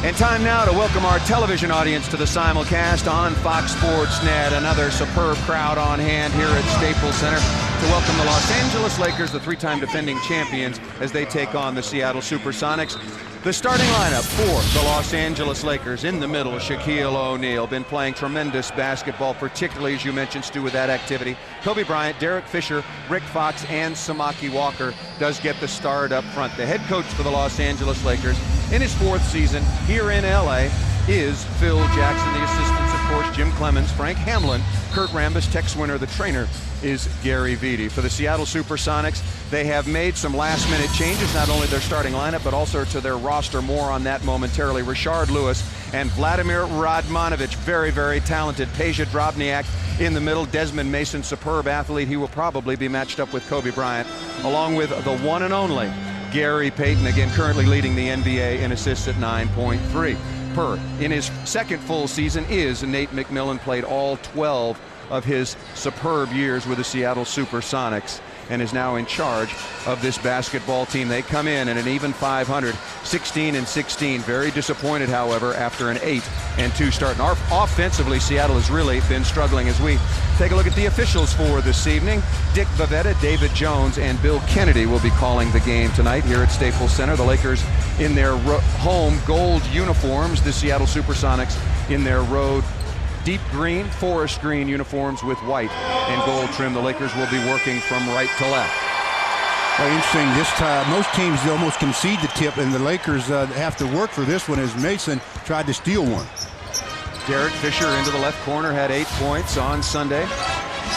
And time now to welcome our television audience to the simulcast on Fox Sports Net. Another superb crowd on hand here at Staples Center to welcome the Los Angeles Lakers, the three-time defending champions, as they take on the Seattle SuperSonics. The starting lineup for the Los Angeles Lakers: in the middle, Shaquille O'Neal, been playing tremendous basketball, particularly, as you mentioned, Stu, with that activity. Kobe Bryant, Derek Fisher, Rick Fox, and Samaki Walker does get the start up front. The head coach for the Los Angeles Lakers in his fourth season here in LA is Phil Jackson. The assistants, of course, Jim Clemens, Frank Hamlin, Kurt Rambis, Tex Winter. The trainer is Gary Vitti. For the Seattle SuperSonics, they have made some last-minute changes, not only their starting lineup, but also to their roster. More on that momentarily. Rashard Lewis and Vladimir Radmanovic, very, very talented. Peja Drobniak in the middle. Desmond Mason, superb athlete. He will probably be matched up with Kobe Bryant, along with the one and only Gary Payton, again currently leading the NBA in assists at 9.3 per. In his second full season is Nate McMillan, played all 12 of his superb years with the Seattle SuperSonics, and is now in charge of this basketball team. They come in at an even 500, 16-16. Very disappointed, however, after an 8-2 start. And offensively, Seattle has really been struggling. As we take a look at the officials for this evening, Dick Bavetta, David Jones, and Bill Kennedy will be calling the game tonight here at Staples Center. The Lakers in their home gold uniforms, the Seattle SuperSonics in their road deep green, forest green uniforms with white and gold trim. The Lakers will be working from right to left. Well, interesting, this time most teams almost concede the tip, and the Lakers have to work for this one as Mason tried to steal one. Derek Fisher into the left corner, had 8 points on Sunday.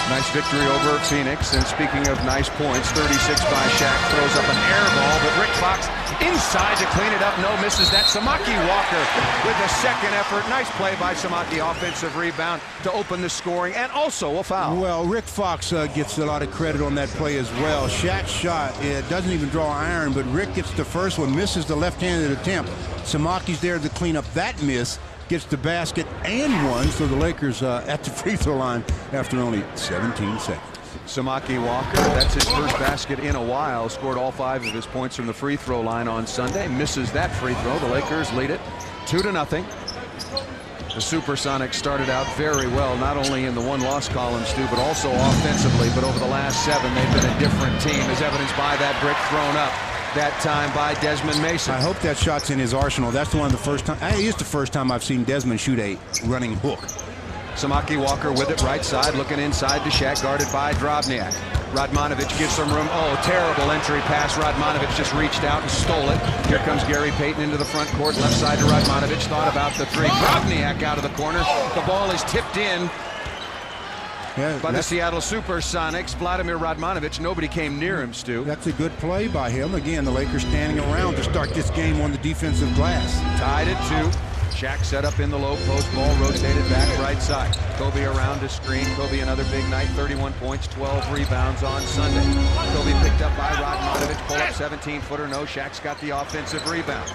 Nice victory over Phoenix. And speaking of nice points, 36 by Shaq, throws up an air ball, but Rick Fox inside to clean it up. No, misses that. Samaki Walker with a second effort. Nice play by Samaki, offensive rebound to open the scoring, and also a foul. Well, Rick Fox gets a lot of credit on that play as well. Shaq's shot, it doesn't even draw iron, but Rick gets the first one, misses the left-handed attempt. Samaki's there to clean up that miss, gets the basket and one, so the Lakers at the free throw line after only 17 seconds. Samaki Walker, that's his first basket in a while, scored all 5 of his points from the free throw line on Sunday, misses that free throw. The Lakers lead it 2-0. The SuperSonics started out very well, not only in the one-loss column, Stu, but also offensively. But over the last 7, they've been a different team, as evidenced by that brick thrown up that time by Desmond Mason. I hope that shot's in his arsenal. That's one of the first time. It is the first time I've seen Desmond shoot a running hook. Samaki Walker with it right side, looking inside to Shaq, guarded by Drobniak. Radmanovic gives some room. Oh, terrible entry pass. Radmanovic just reached out and stole it. Here comes Gary Payton into the front court, left side to Radmanovic. Thought about the three. Drobniak out of the corner. The ball is tipped in by the Seattle SuperSonics. Vladimir Radmanovic, nobody came near him, Stu. That's a good play by him. Again, the Lakers standing around to start this game on the defensive glass. Tied at 2. Shaq set up in the low post, ball rotated back right side. Kobe around to screen. Kobe another big night, 31 points, 12 rebounds on Sunday. Kobe picked up by Radmanovic, pull up 17-footer. No, Shaq's got the offensive rebound.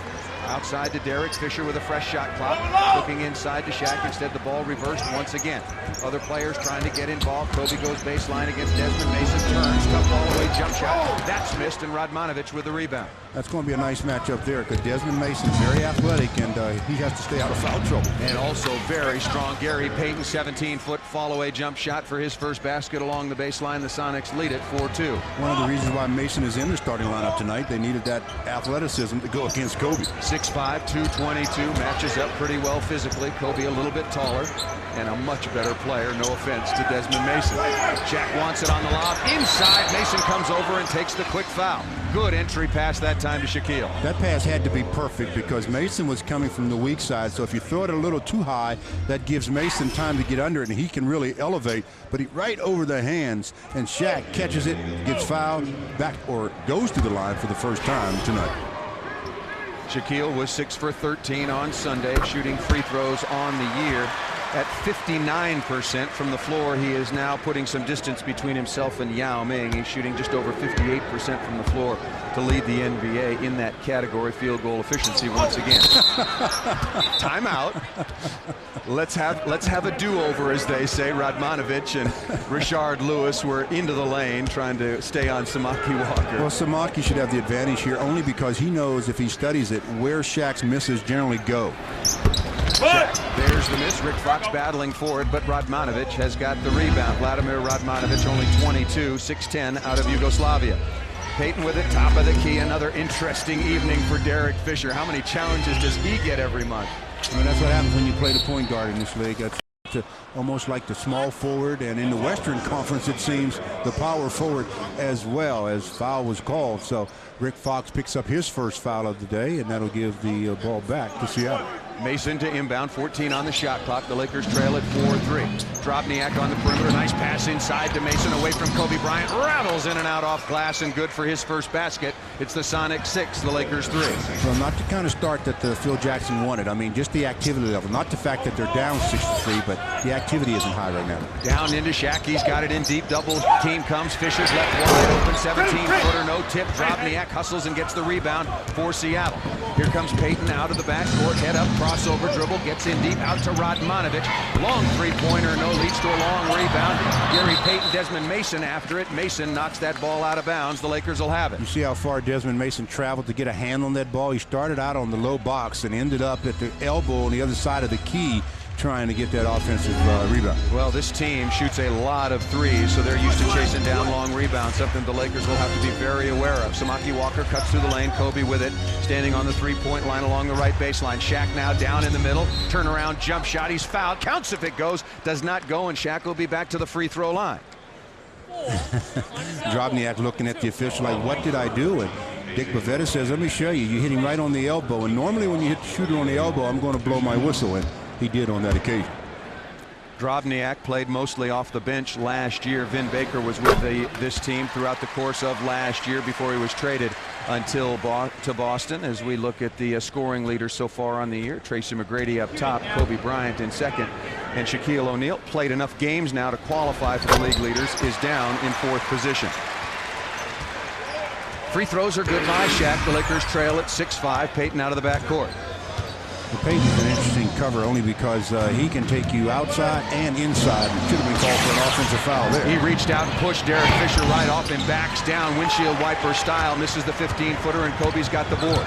Outside to Derek Fisher with a fresh shot clock. Looking inside to Shaq. Instead, the ball reversed once again. Other players trying to get involved. Kobe goes baseline against Desmond Mason. Turns, tough ball away, jump shot. That's missed, and Radmanovic with the rebound. That's going to be a nice matchup there, because Desmond Mason's very athletic, and he has to stay out of foul trouble. And also very strong Gary Payton, 17-foot fall-away jump shot for his first basket along the baseline. The Sonics lead it 4-2. One of the reasons why Mason is in the starting lineup tonight, they needed that athleticism to go against Kobe. 6'5", 222, matches up pretty well physically. Kobe a little bit taller and a much better player, no offense to Desmond Mason. Shaq wants it on the lob. Inside, Mason comes over and takes the quick foul. Good entry pass that time to Shaquille. That pass had to be perfect because Mason was coming from the weak side, so if you throw it a little too high, that gives Mason time to get under it, and he can really elevate, but he right over the hands, and Shaq catches it, gets fouled, back or goes to the line for the first time tonight. Shaquille was 6 for 13 on Sunday, shooting free throws on the year at 59% from the floor. He is now putting some distance between himself and Yao Ming. He's shooting just over 58% from the floor to lead the NBA in that category, field goal efficiency, once again. Timeout. Let's have a do-over, as they say. Radmanovic and Rashard Lewis were into the lane trying to stay on Samaki Walker. Well, Samaki should have the advantage here only because he knows, if he studies it, where Shaq's misses generally go. There's the miss. Rick Fox battling for it, but Radmanovic has got the rebound. Vladimir Radmanovic, only 22, 6'10", out of Yugoslavia. Payton with it, top of the key. Another interesting evening for Derek Fisher. How many challenges does he get every month? I mean, that's what happens when you play the point guard in this league. That's almost like the small forward, and in the Western Conference, it seems, the power forward as well. As foul was called, so Rick Fox picks up his first foul of the day, and that'll give the ball back to Seattle. Mason to inbound, 14 on the shot clock. The Lakers trail at 4-3. Drobniak on the perimeter. Nice pass inside to Mason, away from Kobe Bryant. Rattles in and out off glass, and good for his first basket. It's the Sonics 6, the Lakers 3. Well, not the kind of start that Phil Jackson wanted. I mean, just the activity level. Not the fact that they're down 63, but the activity isn't high right now. Down into Shaq. He's got it in deep. Double team comes. Fisher's left wide open. 17-footer, no tip. Drobniak hustles and gets the rebound for Seattle. Here comes Payton out of the backcourt. Head up, crossover dribble, gets in deep, out to Radmanovic. Long three-pointer, no, leads to a long rebound. Gary Payton, Desmond Mason after it. Mason knocks that ball out of bounds. The Lakers will have it. You see how far Desmond Mason traveled to get a hand on that ball? He started out on the low box and ended up at the elbow on the other side of the key, trying to get that offensive rebound. Well, this team shoots a lot of threes, so they're used to chasing down long rebounds, something the Lakers will have to be very aware of. Samaki Walker cuts through the lane. Kobe with it, standing on the three-point line along the right baseline. Shaq now down in the middle. Turnaround jump shot. He's fouled. Counts if it goes. Does not go, and Shaq will be back to the free throw line. Drobniak looking at the official like, what did I do? And Dick Bavetta says, let me show you. You hit him right on the elbow. And normally when you hit the shooter on the elbow, I'm going to blow my whistle. And he did on that occasion. Drobniak played mostly off the bench last year. Vin Baker was with this team throughout the course of last year before he was traded to Boston. As we look at the scoring leaders so far on the year, Tracy McGrady up top, Kobe Bryant in second, and Shaquille O'Neal, played enough games now to qualify for the league leaders, is down in fourth position. Free throws are good by Shaq. The Lakers trail at 6-5. Payton out of the backcourt. Well, Payton's an interesting cover only because he can take you outside and inside. It should have been called for an offensive foul there. He reached out and pushed Derek Fisher right off and backs down windshield wiper style. Misses the 15-footer, and Kobe's got the board.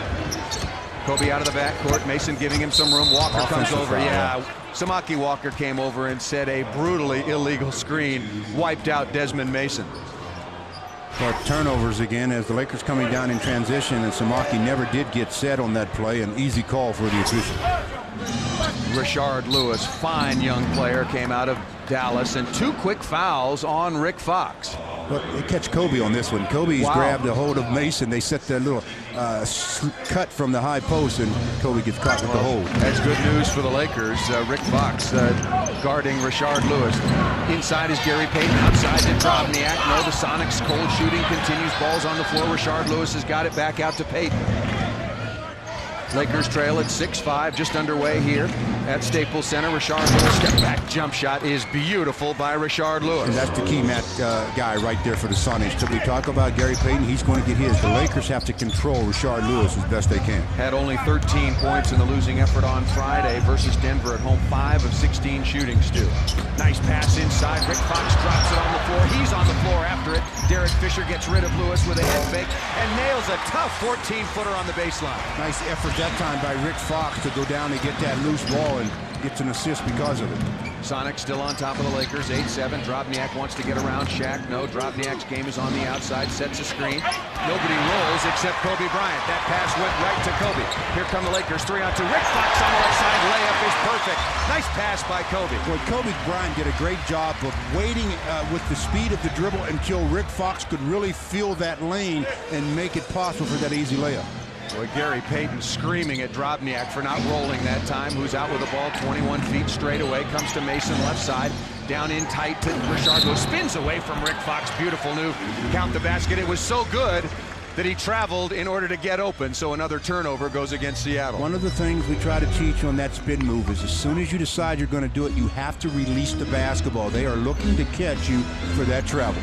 Kobe out of the backcourt. Mason giving him some room. Walker comes over. Yeah, Samaki Walker came over and set a brutally illegal screen. Wiped out Desmond Mason. But turnovers again as the Lakers coming down in transition, and Samaki never did get set on that play. An easy call for the official. Rashard Lewis, fine young player, came out of Dallas, and two quick fouls on Rick Fox. Look, they catch Kobe on this one. Kobe's grabbed a hold of Mason. They set that little cut from the high post, and Kobe gets caught with the hold. That's good news for the Lakers. Rick Fox guarding Rashard Lewis. Inside is Gary Payton. Outside to Drobniak. No, the Sonics cold shooting continues. Ball's on the floor. Rashard Lewis has got it back out to Payton. Lakers trail at 6-5, just underway here at Staples Center. Rashard Lewis, step back jump shot is beautiful by Rashard Lewis. And that's the key, Matt, guy right there for the Sonics. So we talk about Gary Payton, he's going to get his. The Lakers have to control Rashard Lewis as best they can. Had only 13 points in the losing effort on Friday versus Denver at home. 5 of 16 shooting, Stu. Nice pass inside. Rick Fox drops it on the floor. He's on the floor after it. Derek Fisher gets rid of Lewis with a head fake and nails a tough 14-footer on the baseline. Nice effort that time by Rick Fox to go down and get that loose ball and gets an assist because of it. Sonics still on top of the Lakers, 8-7. Drobniak wants to get around Shaq. No, Drobniak's game is on the outside, sets a screen. Nobody rolls except Kobe Bryant. That pass went right to Kobe. Here come the Lakers, 3-on-2. Rick Fox on the left side, layup is perfect. Nice pass by Kobe. Boy, Kobe Bryant did a great job of waiting with the speed of the dribble until Rick Fox could really feel that lane and make it possible for that easy layup. Boy, Gary Payton screaming at Drobniak for not rolling that time. Who's out with the ball 21 feet straight away. Comes to Mason left side. Down in tight to Rashard Lewis. Spins away from Rick Fox. Beautiful move. Count the basket. It was so good that he traveled in order to get open. So another turnover goes against Seattle. One of the things we try to teach on that spin move is as soon as you decide you're going to do it, you have to release the basketball. They are looking to catch you for that travel.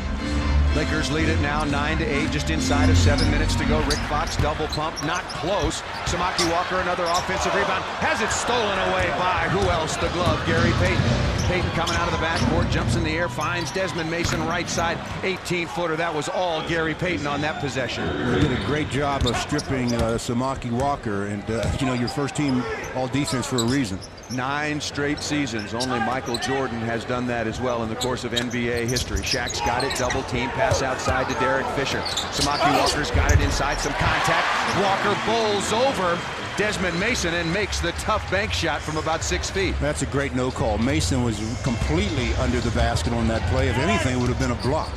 Lakers lead it now 9-8, just inside of 7 minutes to go. Rick Fox double pump, not close. Samaki Walker, another offensive rebound, has it stolen away by who else? The glove, Gary Payton. Payton coming out of the backcourt, jumps in the air, finds Desmond Mason right side, 18-footer. That was all Gary Payton on that possession. He did a great job of stripping Samaki Walker, and you know, your first team all defense for a reason. 9 straight seasons. Only Michael Jordan has done that as well in the course of NBA history. Shaq's got it, double team, pass outside to Derek Fisher. Samaki Walker's got it inside, some contact. Walker bowls over Desmond Mason and makes the tough bank shot from about 6 feet. That's a great no call. Mason was completely under the basket on that play. If anything, it would have been a block.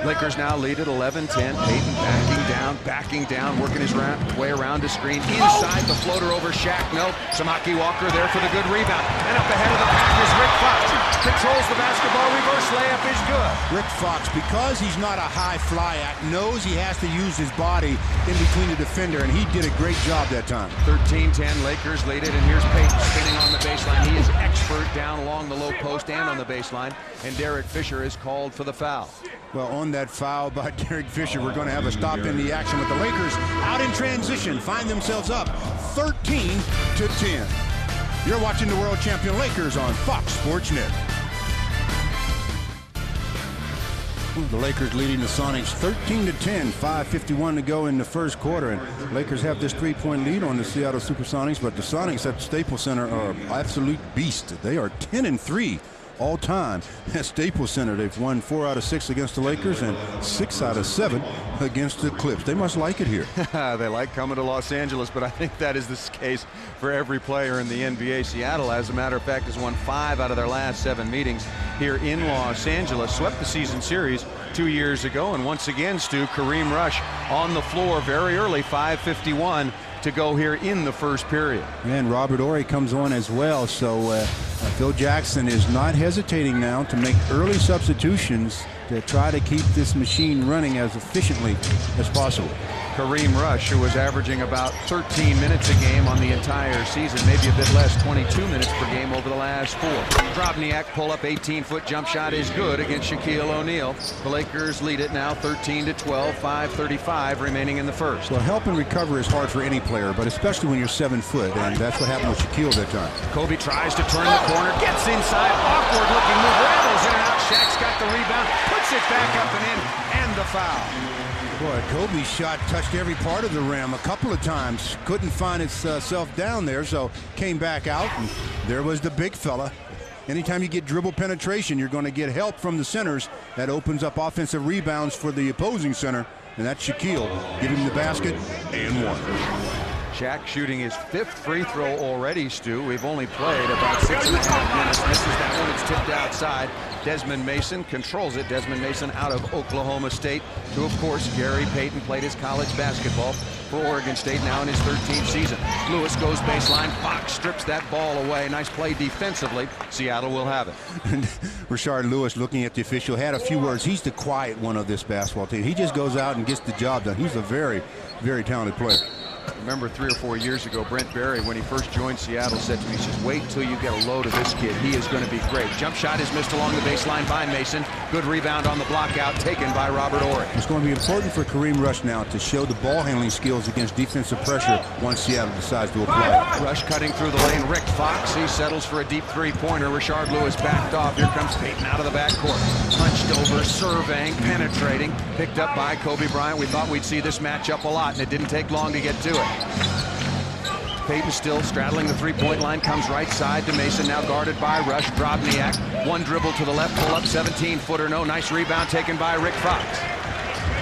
Lakers now lead at 11-10. Payton backing down, working his way around the screen. Inside the floater over Shaq. No, Samaki Walker there for the good rebound. And up ahead of the pack is Rick Fox. Controls the basketball, reverse layup is good. Rick Fox, because he's not a high fly act, knows he has to use his body in between the defender, and he did a great job that time. 13-10, Lakers lead it, and here's Payton spinning on the baseline. He is expert down along the low post and on the baseline, and Derek Fisher is called for the foul. Well, on that foul by Derek Fisher, we're going to have a stop in the action with the Lakers out in transition, find themselves up 13-10. You're watching the world champion Lakers on Fox Sports Net. The Lakers leading the Sonics 13-10, 5:51 to go in the first quarter, and Lakers have this 3-point lead on the Seattle SuperSonics, but the Sonics at the Staples Center are absolute beasts. They are 10-3 all time at Staples Center. They've won 4 out of 6 against the Lakers and 6 out of 7 against the Clips. They must like it here. They like coming to Los Angeles, but I think that is the case for every player in the NBA. Seattle, as a matter of fact, has won 5 out of their last 7 meetings here in Los Angeles. Swept the season series 2 years ago, and once again, Stu, Kareem Rush on the floor very early, 5:51 to go here in the first period. And Robert Horry comes on as well, so Phil Jackson is not hesitating now to make early substitutions to try to keep this machine running as efficiently as possible. Kareem Rush, who was averaging about 13 minutes a game on the entire season, maybe a bit less, 22 minutes per game over the last 4. Drobniak pull-up 18-foot jump shot is good against Shaquille O'Neal. The Lakers lead it now 13-12, 5:35 remaining in the first. Well, help and recover is hard for any player, but especially when you're 7 foot, and that's what happened with Shaquille that time. Kobe tries to turn the corner, gets inside, awkward looking move, rattles in and out. Shaq's got the rebound, puts it back up and in, and the foul. Boy, Kobe's shot touched every part of the rim a couple of times. Couldn't find itself down there, so came back out, and there was the big fella. Anytime you get dribble penetration, you're going to get help from the centers. That opens up offensive rebounds for the opposing center, and that's Shaquille giving him the basket and one. Shaq shooting his 5th free throw already, Stu. We've only played about 6.5 minutes. Misses that one. It's tipped outside. Desmond Mason controls it. Desmond Mason out of Oklahoma State, who, of course, Gary Payton played his college basketball for Oregon State, now in his 13th season. Lewis goes baseline. Fox strips that ball away. Nice play defensively. Seattle will have it. Rashard Lewis, looking at the official, had a few words. He's the quiet one of this basketball team. He just goes out and gets the job done. He's a very, very talented player. Remember 3 or 4 years ago, Brent Barry, when he first joined Seattle, said to me, he says, wait till you get a load of this kid. He is going to be great. Jump shot is missed along the baseline by Mason. Good rebound on the block out, taken by Robert Horry. It's going to be important for Kareem Rush now to show the ball handling skills against defensive pressure once Seattle decides to apply. Rush cutting through the lane. Rick Fox, he settles for a deep 3-pointer. Rashard Lewis backed off. Here comes Payton out of the backcourt. Punched over, surveying, penetrating. Picked up by Kobe Bryant. We thought we'd see this matchup a lot, and it didn't take long to get to it. Payton still straddling the 3-point line, comes right side to Mason, now guarded by Rush. Drobniak, one dribble to the left, pull up, 17-footer, no. Nice rebound taken by Rick Fox.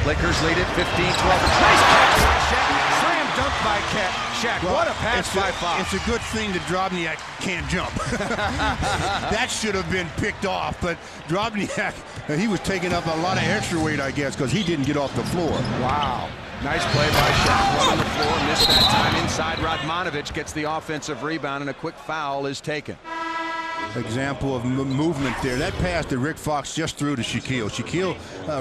Lakers lead it 15-12. Nice catch by Shaq. Slam dunk by Shaq. Well, what a pass by Fox. It's a good thing that Drobniak can't jump. That should have been picked off, but Drobniak, he was taking up a lot of extra weight, I guess, because he didn't get off the floor. Wow. Nice play by Shaq. One on the floor, missed that time inside. Radmanovic gets the offensive rebound, and a quick foul is taken. Example of movement there. That pass that Rick Fox just threw to Shaquille. Shaquille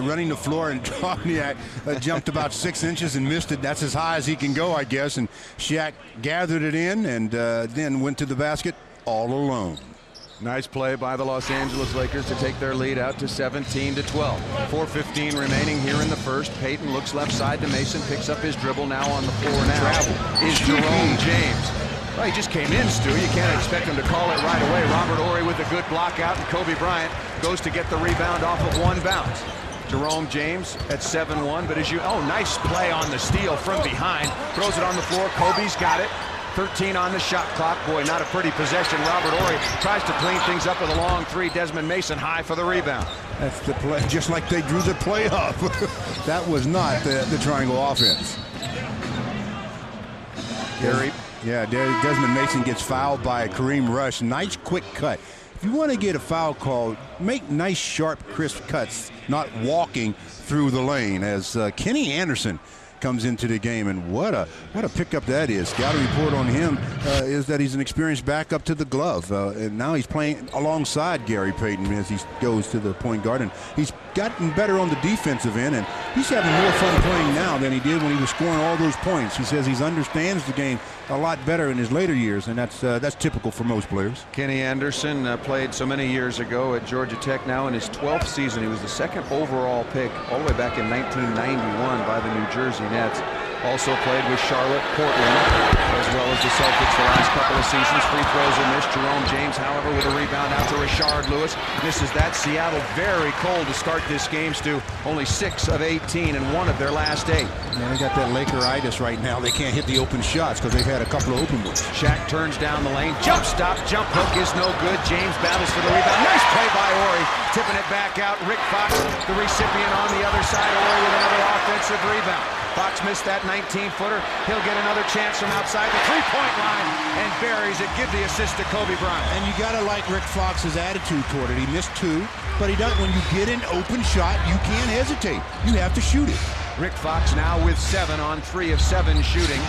running the floor, and Drobniak jumped about 6 inches and missed it. That's as high as he can go, I guess. And Shaq gathered it in and then went to the basket all alone. Nice play by the Los Angeles Lakers to take their lead out to 17-12. 4:15 remaining here in the first. Payton looks left side to Mason, picks up his dribble. Now on the floor now is Jerome James. Well, he just came in, Stu. You can't expect him to call it right away. Robert Horry with a good block out, and Kobe Bryant goes to get the rebound off of one bounce. Jerome James at 7-1, but nice play on the steal from behind. Throws it on the floor. Kobe's got it. 13 on the shot clock. Boy, not a pretty possession. Robert Horry tries to clean things up with a long three. Desmond Mason high for the rebound. That's the play, just like they drew the play up. That was not the triangle offense. Gary. Yeah, Desmond Mason gets fouled by Kareem Rush. Nice quick cut. If you want to get a foul call, make nice, sharp, crisp cuts, not walking through the lane, as Kenny Anderson comes into the game, and what a pickup that is. Scouting report on him is that he's an experienced backup to the glove, and now he's playing alongside Gary Payton as he goes to the point guard, and he's gotten better on the defensive end, and he's having more fun playing now than he did when he was scoring all those points. He says he understands the game a lot better in his later years, and that's typical for most players. Kenny Anderson played so many years ago at Georgia Tech. Now in his 12th season, he was the second overall pick all the way back in 1991 by the New Jersey Nets. Also played with Charlotte, Portland, as well as the Celtics the last couple of seasons. Free throws are missed. Jerome James, however, with a rebound out to Rashard Lewis. Misses that. Seattle very cold to start this game, Stu. Only 6 of 18 and 1 of their last 8. Yeah, they got that Lakeritis right now. They can't hit the open shots because they've had a couple of open ones. Shaq turns down the lane. Jump stop. Jump hook is no good. James battles for the rebound. Nice play by Horry. Tipping it back out. Rick Fox, the recipient on the other side. Horry with another offensive rebound. Fox missed that 19-footer. He'll get another chance from outside the three-point line and buries it. Give the assist to Kobe Bryant. And you got to like Rick Fox's attitude toward it. He missed 2, but he doesn't. When you get an open shot, you can't hesitate. You have to shoot it. Rick Fox now with 7 on 3 of 7 shooting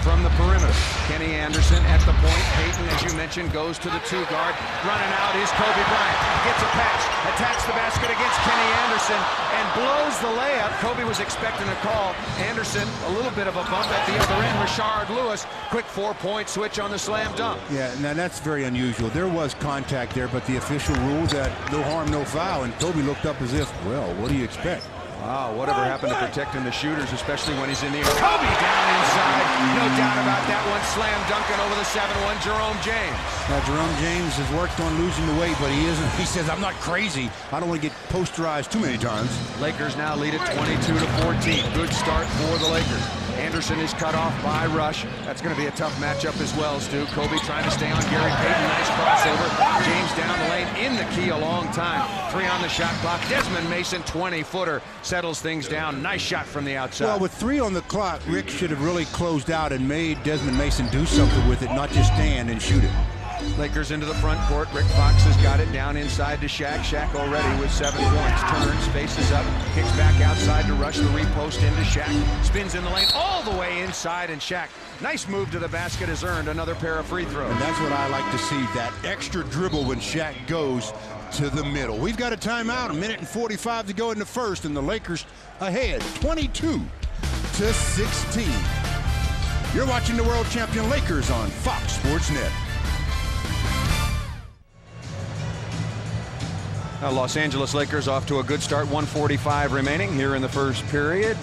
from the perimeter. Kenny Anderson at the point. Payton, as you mentioned, goes to the 2 guard. Running out is Kobe Bryant. Gets a pass, attacks the basket against Kenny Anderson, and blows the layup. Kobe was expecting a call. Anderson, a little bit of a bump at the other end. Rashard Lewis, quick 4-point switch on the slam dunk. Yeah, now that's very unusual. There was contact there, but the official ruled that no harm, no foul, and Kobe looked up as if, well, what do you expect? Wow, whatever happened to protecting the shooters, especially when he's in the air. Kobe down inside. No doubt about that one. Slam dunking over the 7-1, Jerome James. Now, Jerome James has worked on losing the weight, but he isn't. He says, I'm not crazy. I don't want to get posterized too many times. Lakers now lead at 22-14. Good start for the Lakers. Anderson is cut off by Rush. That's going to be a tough matchup as well, Stu. Kobe trying to stay on Gary Payton. Nice crossover. James down the lane in the key a long time. 3 on the shot clock. Desmond Mason, 20-footer, settles things down. Nice shot from the outside. Well, with 3 on the clock, Rick should have really closed out and made Desmond Mason do something with it, not just stand and shoot it. Lakers into the front court. Rick Fox has got it down inside to Shaq. Shaq already with 7 points. Turns, faces up, kicks back outside to Rush. The repost into Shaq. Spins in the lane all the way inside, and Shaq, nice move to the basket, has earned another pair of free throws. And that's what I like to see, that extra dribble when Shaq goes to the middle. We've got a timeout, 1:45 to go in the first, and the Lakers ahead, 22-16. You're watching the world champion Lakers on Fox Sports Net. Los Angeles Lakers off to a good start. 1:45 remaining here in the first period.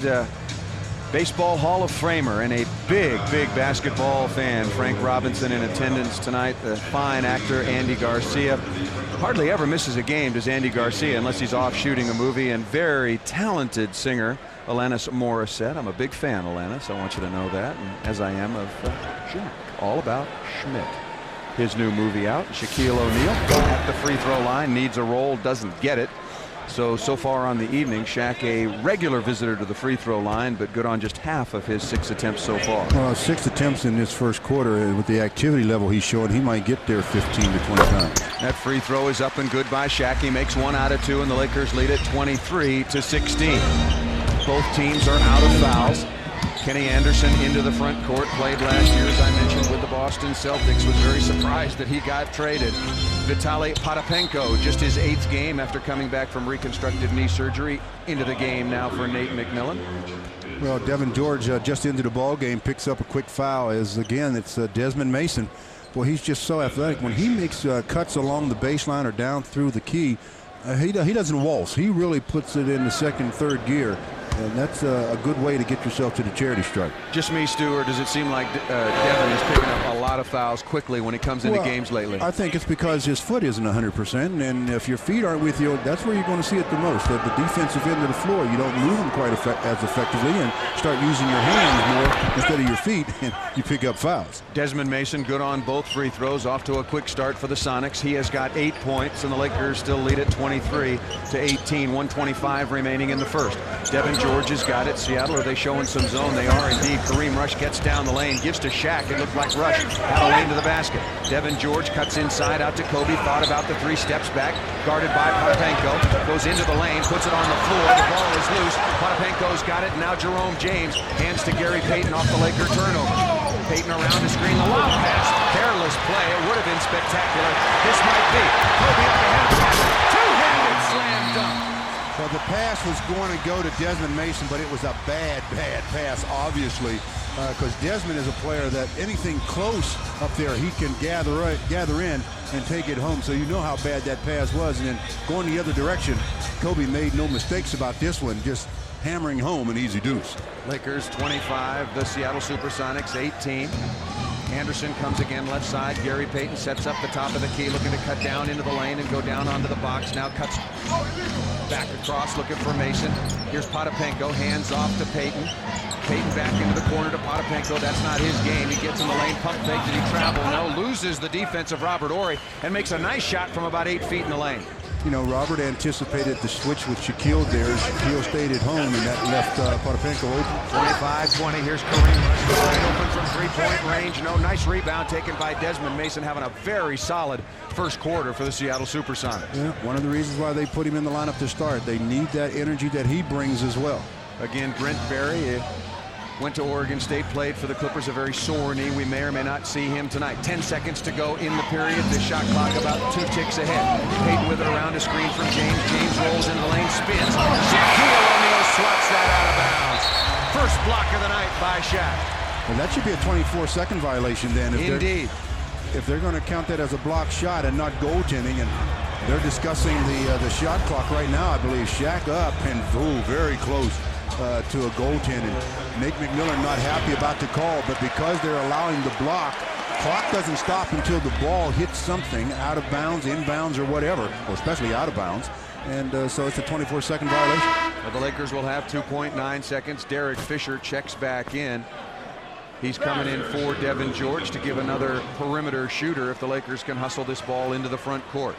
Baseball Hall of Famer and a big basketball fan, Frank Robinson, in attendance tonight. The fine actor Andy Garcia hardly ever misses a game, does Andy Garcia, unless he's off shooting a movie. And very talented singer Alanis Morissette. I'm a big fan, Alanis. I want you to know that, and as I am of Jack. All About Schmidt. His new movie out. Shaquille O'Neal at the free throw line, needs a roll, doesn't get it. So far on the evening, Shaq a regular visitor to the free throw line, but good on just half of his 6 attempts so far. Well, 6 attempts in this first quarter. With the activity level he's showing, he might get there 15 to 20 times. That free throw is up and good by Shaq. He makes 1 out of 2, and the Lakers lead at 23-16. Both teams are out of fouls. Kenny Anderson into the front court, played last year, as I mentioned, with the Boston Celtics. Was very surprised that he got traded. Vitaly Potapenko, just his 8th game after coming back from reconstructive knee surgery, into the game now for Nate McMillan. Well, Devin George just into the ball game, picks up a quick foul. As again, it's Desmond Mason Well, he's just so athletic. When he makes cuts along the baseline or down through the key, he doesn't waltz. He really puts it in the second, third gear. And that's a good way to get yourself to the charity stripe. Just me, Stu, or does it seem like Devin is picking up a lot of fouls quickly when he comes into games lately? I think it's because his foot isn't 100%, and if your feet aren't with you, that's where you're going to see it the most. At the defensive end of the floor, you don't move them quite as effectively and start using your hands more instead of your feet, and you pick up fouls. Desmond Mason good on both free throws, off to a quick start for the Sonics. He has got 8 points, and the Lakers still lead at 23-18, 1:25 remaining in the first. Devin George has got it. Seattle, are they showing some zone? They are indeed. Kareem Rush gets down the lane, gives to Shaq. It looked like Rush had a lane to the basket. Devin George cuts inside out to Kobe. Thought about the 3 steps back. Guarded by Potapenko. Goes into the lane, puts it on the floor. The ball is loose. Potapenko's got it. Now Jerome James hands to Gary Payton off the Laker turnover. Payton around to screen the lob pass. Careless play. It would have been spectacular. This might be. Kobe up ahead of the basket. Two-handed slam dunk. Well, the pass was going to go to Desmond Mason, but it was a bad pass, obviously, because Desmond is a player that anything close up there, he can gather in and take it home. So you know how bad that pass was. And then going the other direction, Kobe made no mistakes about this one, just hammering home an easy deuce. Lakers 25, the Seattle SuperSonics 18. Anderson comes again left side. Gary Payton sets up the top of the key, looking to cut down into the lane and go down onto the box. Now cuts back across, looking for Mason. Here's Potapenko, hands off to Payton. Payton back into the corner to Potapenko. That's not his game. He gets in the lane, pump fake. Did he travel? No, loses the defense of Robert Horry and makes a nice shot from about 8 feet in the lane. You know, Robert anticipated the switch with Shaquille there. Shaquille stayed at home, and that left Potapenko open. 25-20. Here's Kareem. Wide open from three-point range. No, nice rebound taken by Desmond Mason, having a very solid first quarter for the Seattle SuperSonics. Yeah, one of the reasons why they put him in the lineup to start. They need that energy that he brings as well. Again, Brent Berry went to Oregon State, played for the Clippers, a very sore knee. We may or may not see him tonight. 10 seconds to go in the period. The shot clock about 2 ticks ahead. Payton with it around a screen from James. James rolls into the lane, spins. Shaquille O'Neal swats that out of bounds. First block of the night by Shaq. Well, that should be a 24-second violation then. Indeed. If they're going to count that as a block shot and not goaltending, and they're discussing the shot clock right now, I believe. Shaq up and very close to a goaltending. Nate McMillan not happy about the call, but because they're allowing the block, clock doesn't stop until the ball hits something out of bounds, in bounds, or whatever, or especially out of bounds. And so it's a 24-second violation. Well, the Lakers will have 2.9 seconds. Derek Fisher checks back in. He's coming in for Devin George to give another perimeter shooter if the Lakers can hustle this ball into the front court.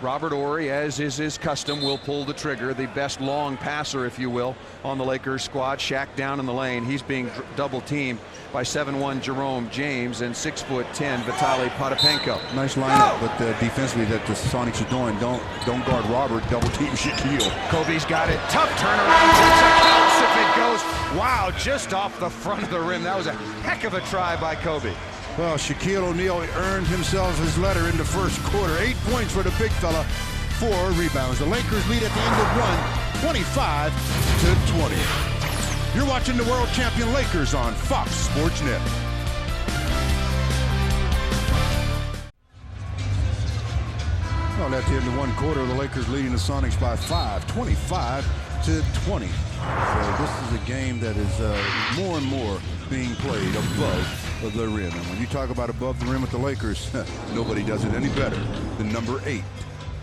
Robert Horry, as is his custom, will pull the trigger. The best long passer, if you will, on the Lakers squad. Shaq down in the lane. He's being double teamed by 7'1" Jerome James and 6'10" Vitaly Potapenko. Nice lineup, but defensively that the Sonics are doing. Don't guard Robert. Double team Shaquille. Kobe's got it. Tough turnaround. Counts if it goes. Wow, just off the front of the rim. That was a heck of a try by Kobe. Well, Shaquille O'Neal earned himself his letter in the first quarter. 8 points for the big fella, 4 rebounds. The Lakers lead at the end of one, 25-20. You're watching the world champion Lakers on Fox Sports Net. Well, at the end of one quarter, the Lakers leading the Sonics by 5, 25-20. So this is a game that is more and more being played above the rim. And when you talk about above the rim with the Lakers, nobody does it any better than number 8,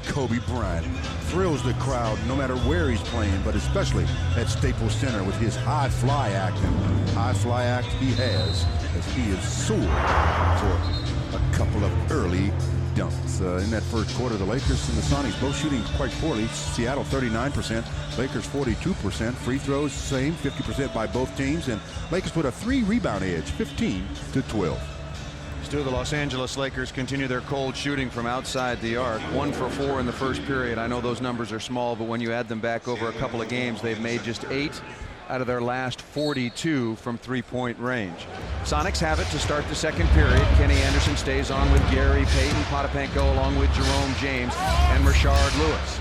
Kobe Bryant. Thrills the crowd no matter where he's playing, but especially at Staples Center with his high fly act. And high fly act he has, as he is soared for a couple of early dunks. In that first quarter, the Lakers and the Sonics both shooting quite poorly. Seattle 39%, Lakers 42%. Free throws same, 50% by both teams, and Lakers put a 3-rebound edge, 15-12. Stu, the Los Angeles Lakers continue their cold shooting from outside the arc. 1 for 4 in the first period. I know those numbers are small, but when you add them back over a couple of games, they've made just 8 out of their last 42 from 3-point range. Sonics have it to start the second period. Kenny Anderson stays on with Gary Payton, Potapenko along with Jerome James and Rashard Lewis.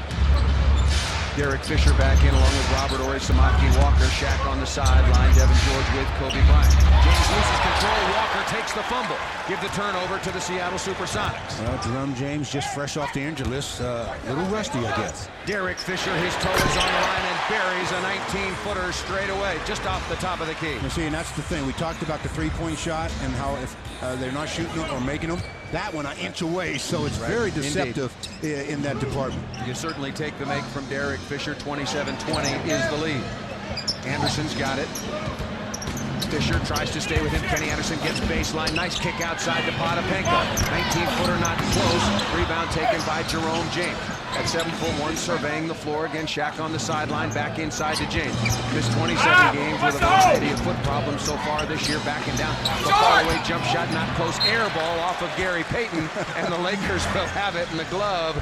Derek Fisher back in along with Robert Horry, Samaki Walker, Shaq on the sideline, Devin George with Kobe Bryant. James loses control, Walker takes the fumble. Give the turnover to the Seattle SuperSonics. Well, Jerome James just fresh off the injury list, a little rusty, I guess. Derek Fisher, his toe is on the line and buries a 19-footer straight away, just off the top of the key. You see, and that's the thing. We talked about the three-point shot and how if they're not shooting them or making them, that one an inch away, so it's very deceptive in that department. You certainly take the make from Derek Fisher. 27-20 is the lead. Anderson's got it. Fisher tries to stay with him. Kenny Anderson gets baseline. Nice kick outside to Potapenko. 19-footer not close. Rebound taken by Jerome James. At 7'1", surveying the floor again. Shaq on the sideline, back inside to James. Missed 27 games with about 80 foot problems so far this year, backing down. The far-away jump shot not close. Air ball off of Gary Payton, and the Lakers will have it in the glove.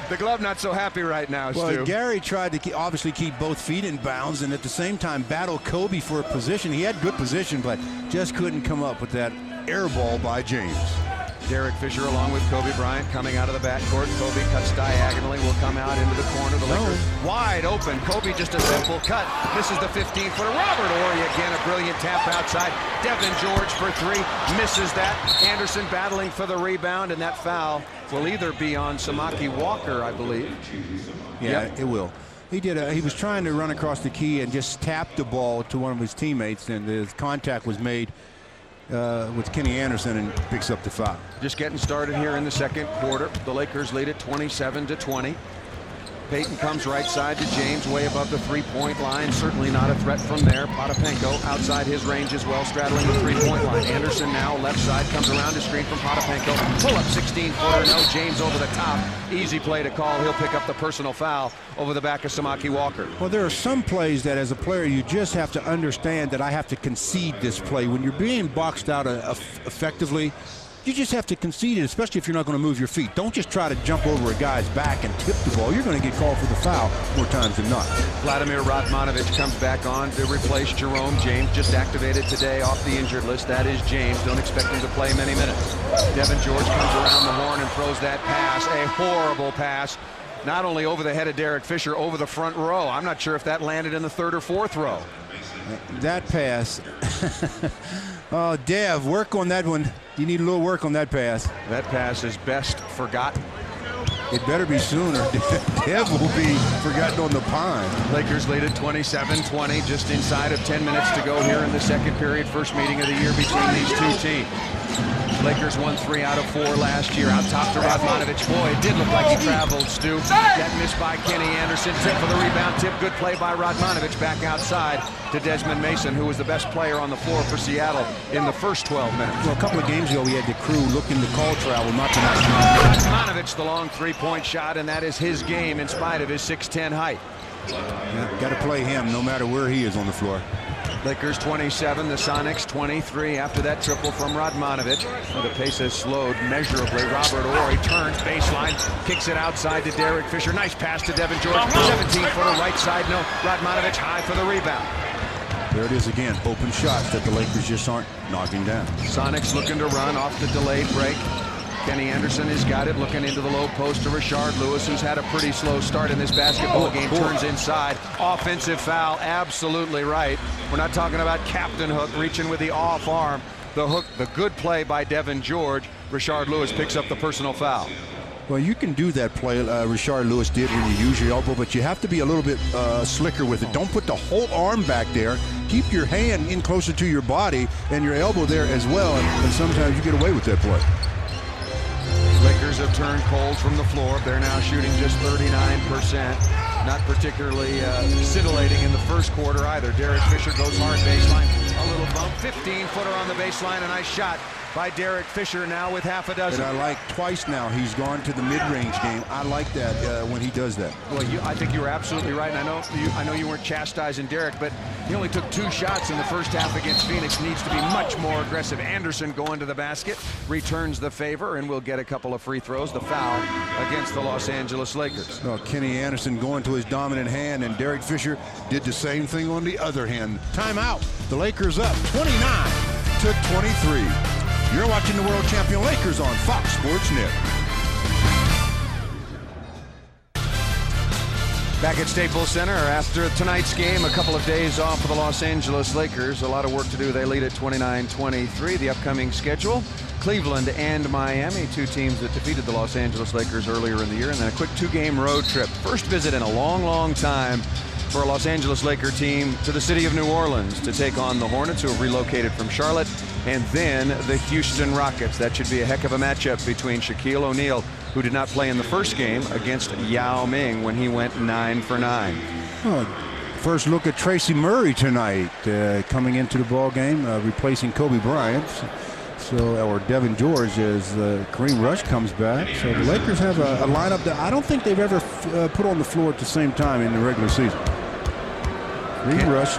The glove not so happy right now, Stu. Well, Gary tried to obviously keep both feet in bounds and at the same time battle Kobe for a position. He had good position, but just couldn't come up with that air ball by James. Derek Fisher along with Kobe Bryant coming out of the backcourt. Kobe cuts diagonally, will come out into the corner. The Lakers wide open. Kobe just a simple cut. Misses the 15-footer. Robert Horry again, a brilliant tap outside. Devin George for three. Misses that. Anderson battling for the rebound, and that foul will either be on Samaki Walker, I believe. Yeah, it will. He was trying to run across the key and just tapped the ball to one of his teammates, and the contact was made with Kenny Anderson and picks up the foul. Just getting started here in the second quarter. The Lakers lead it 27-20. Payton comes right side to James, way above the three-point line. Certainly not a threat from there. Potapenko outside his range as well, straddling the three-point line. Anderson now left side, comes around to screen from Potapenko. Pull up 16-footer, no, James over the top. Easy play to call. He'll pick up the personal foul over the back of Samaki Walker. Well, there are some plays that as a player you just have to understand that I have to concede this play. When you're being boxed out effectively, you just have to concede it, especially if you're not going to move your feet. Don't just try to jump over a guy's back and tip the ball. You're going to get called for the foul more times than not. Vladimir Radmanovic comes back on to replace Jerome James, just activated today off the injured list. That is James. Don't expect him to play many minutes. Devin George comes around the horn and throws that pass, a horrible pass. Not only over the head of Derek Fisher, over the front row. I'm not sure if that landed in the third or fourth row. That pass. Oh, Dev, work on that one. You need a little work on that pass. That pass is best forgotten. It better be sooner. Dev will be forgotten on the pond. Lakers lead at 27-20, just inside of 10 minutes to go here in the second period. First meeting of the year between these two teams. Lakers won 3 out of 4 last year. Out top to Radmanovic. Boy, it did look like he traveled, Stu. That missed by Kenny Anderson. Tip for the rebound. Tip. Good play by Radmanovic. Back outside to Desmond Mason, who was the best player on the floor for Seattle in the first 12 minutes. Well, a couple of games ago, we had the crew looking to call travel, not tonight. Radmanovic, the long three-point shot, and that is his game in spite of his 6'10" height. Yeah, got to play him no matter where he is on the floor. Lakers 27, the Sonics 23 after that triple from Radmanovic. The pace has slowed measurably. Robert Horry turns baseline, kicks it outside to Derek Fisher. Nice pass to Devin George. 17-footer right side, no. Radmanovic high for the rebound. There it is again, open shots that the Lakers just aren't knocking down. Sonics looking to run off the delayed break. Kenny Anderson has got it, looking into the low post to Rashard Lewis, who's had a pretty slow start in this basketball game. Turns inside. Offensive foul, absolutely right. We're not talking about Captain Hook reaching with the off arm. The hook, the good play by Devin George. Rashard Lewis picks up the personal foul. Well, you can do that play Rashard Lewis did when you use your elbow, but you have to be a little bit slicker with it. Don't put the whole arm back there. Keep your hand in closer to your body and your elbow there as well, and sometimes you get away with that play. Lakers have turned cold from the floor. They're now shooting just 39%. Not particularly scintillating in the first quarter either. Derek Fisher goes hard baseline. A little bump. 15-footer on the baseline. A nice shot by Derek Fisher now with half a dozen. And I like twice now he's gone to the mid-range game. I like that when he does that. Well, I think you were absolutely right. And I know you weren't chastising Derek, but he only took 2 shots in the first half against Phoenix. Needs to be much more aggressive. Anderson going to the basket, returns the favor, and will get a couple of free throws. The foul against the Los Angeles Lakers. Well, Kenny Anderson going to his dominant hand, and Derek Fisher did the same thing on the other hand. Timeout. The Lakers up 29-23. You're watching the world champion Lakers on Fox Sports Net. Back at Staples Center after tonight's game, a couple of days off for the Los Angeles Lakers. A lot of work to do. They lead at 29-23. The upcoming schedule, Cleveland and Miami, two teams that defeated the Los Angeles Lakers earlier in the year, and then a quick two-game road trip. First visit in a long, long time for a Los Angeles Laker team to the city of New Orleans to take on the Hornets, who have relocated from Charlotte, and then the Houston Rockets. That should be a heck of a matchup between Shaquille O'Neal, who did not play in the first game, against Yao Ming when he went 9 for 9. First look at Tracy Murray tonight, coming into the ball game, replacing Kobe Bryant. Or Devin George as Kareem Rush comes back. So the Lakers have a lineup that I don't think they've ever put on the floor at the same time in the regular season. Kareem Rush,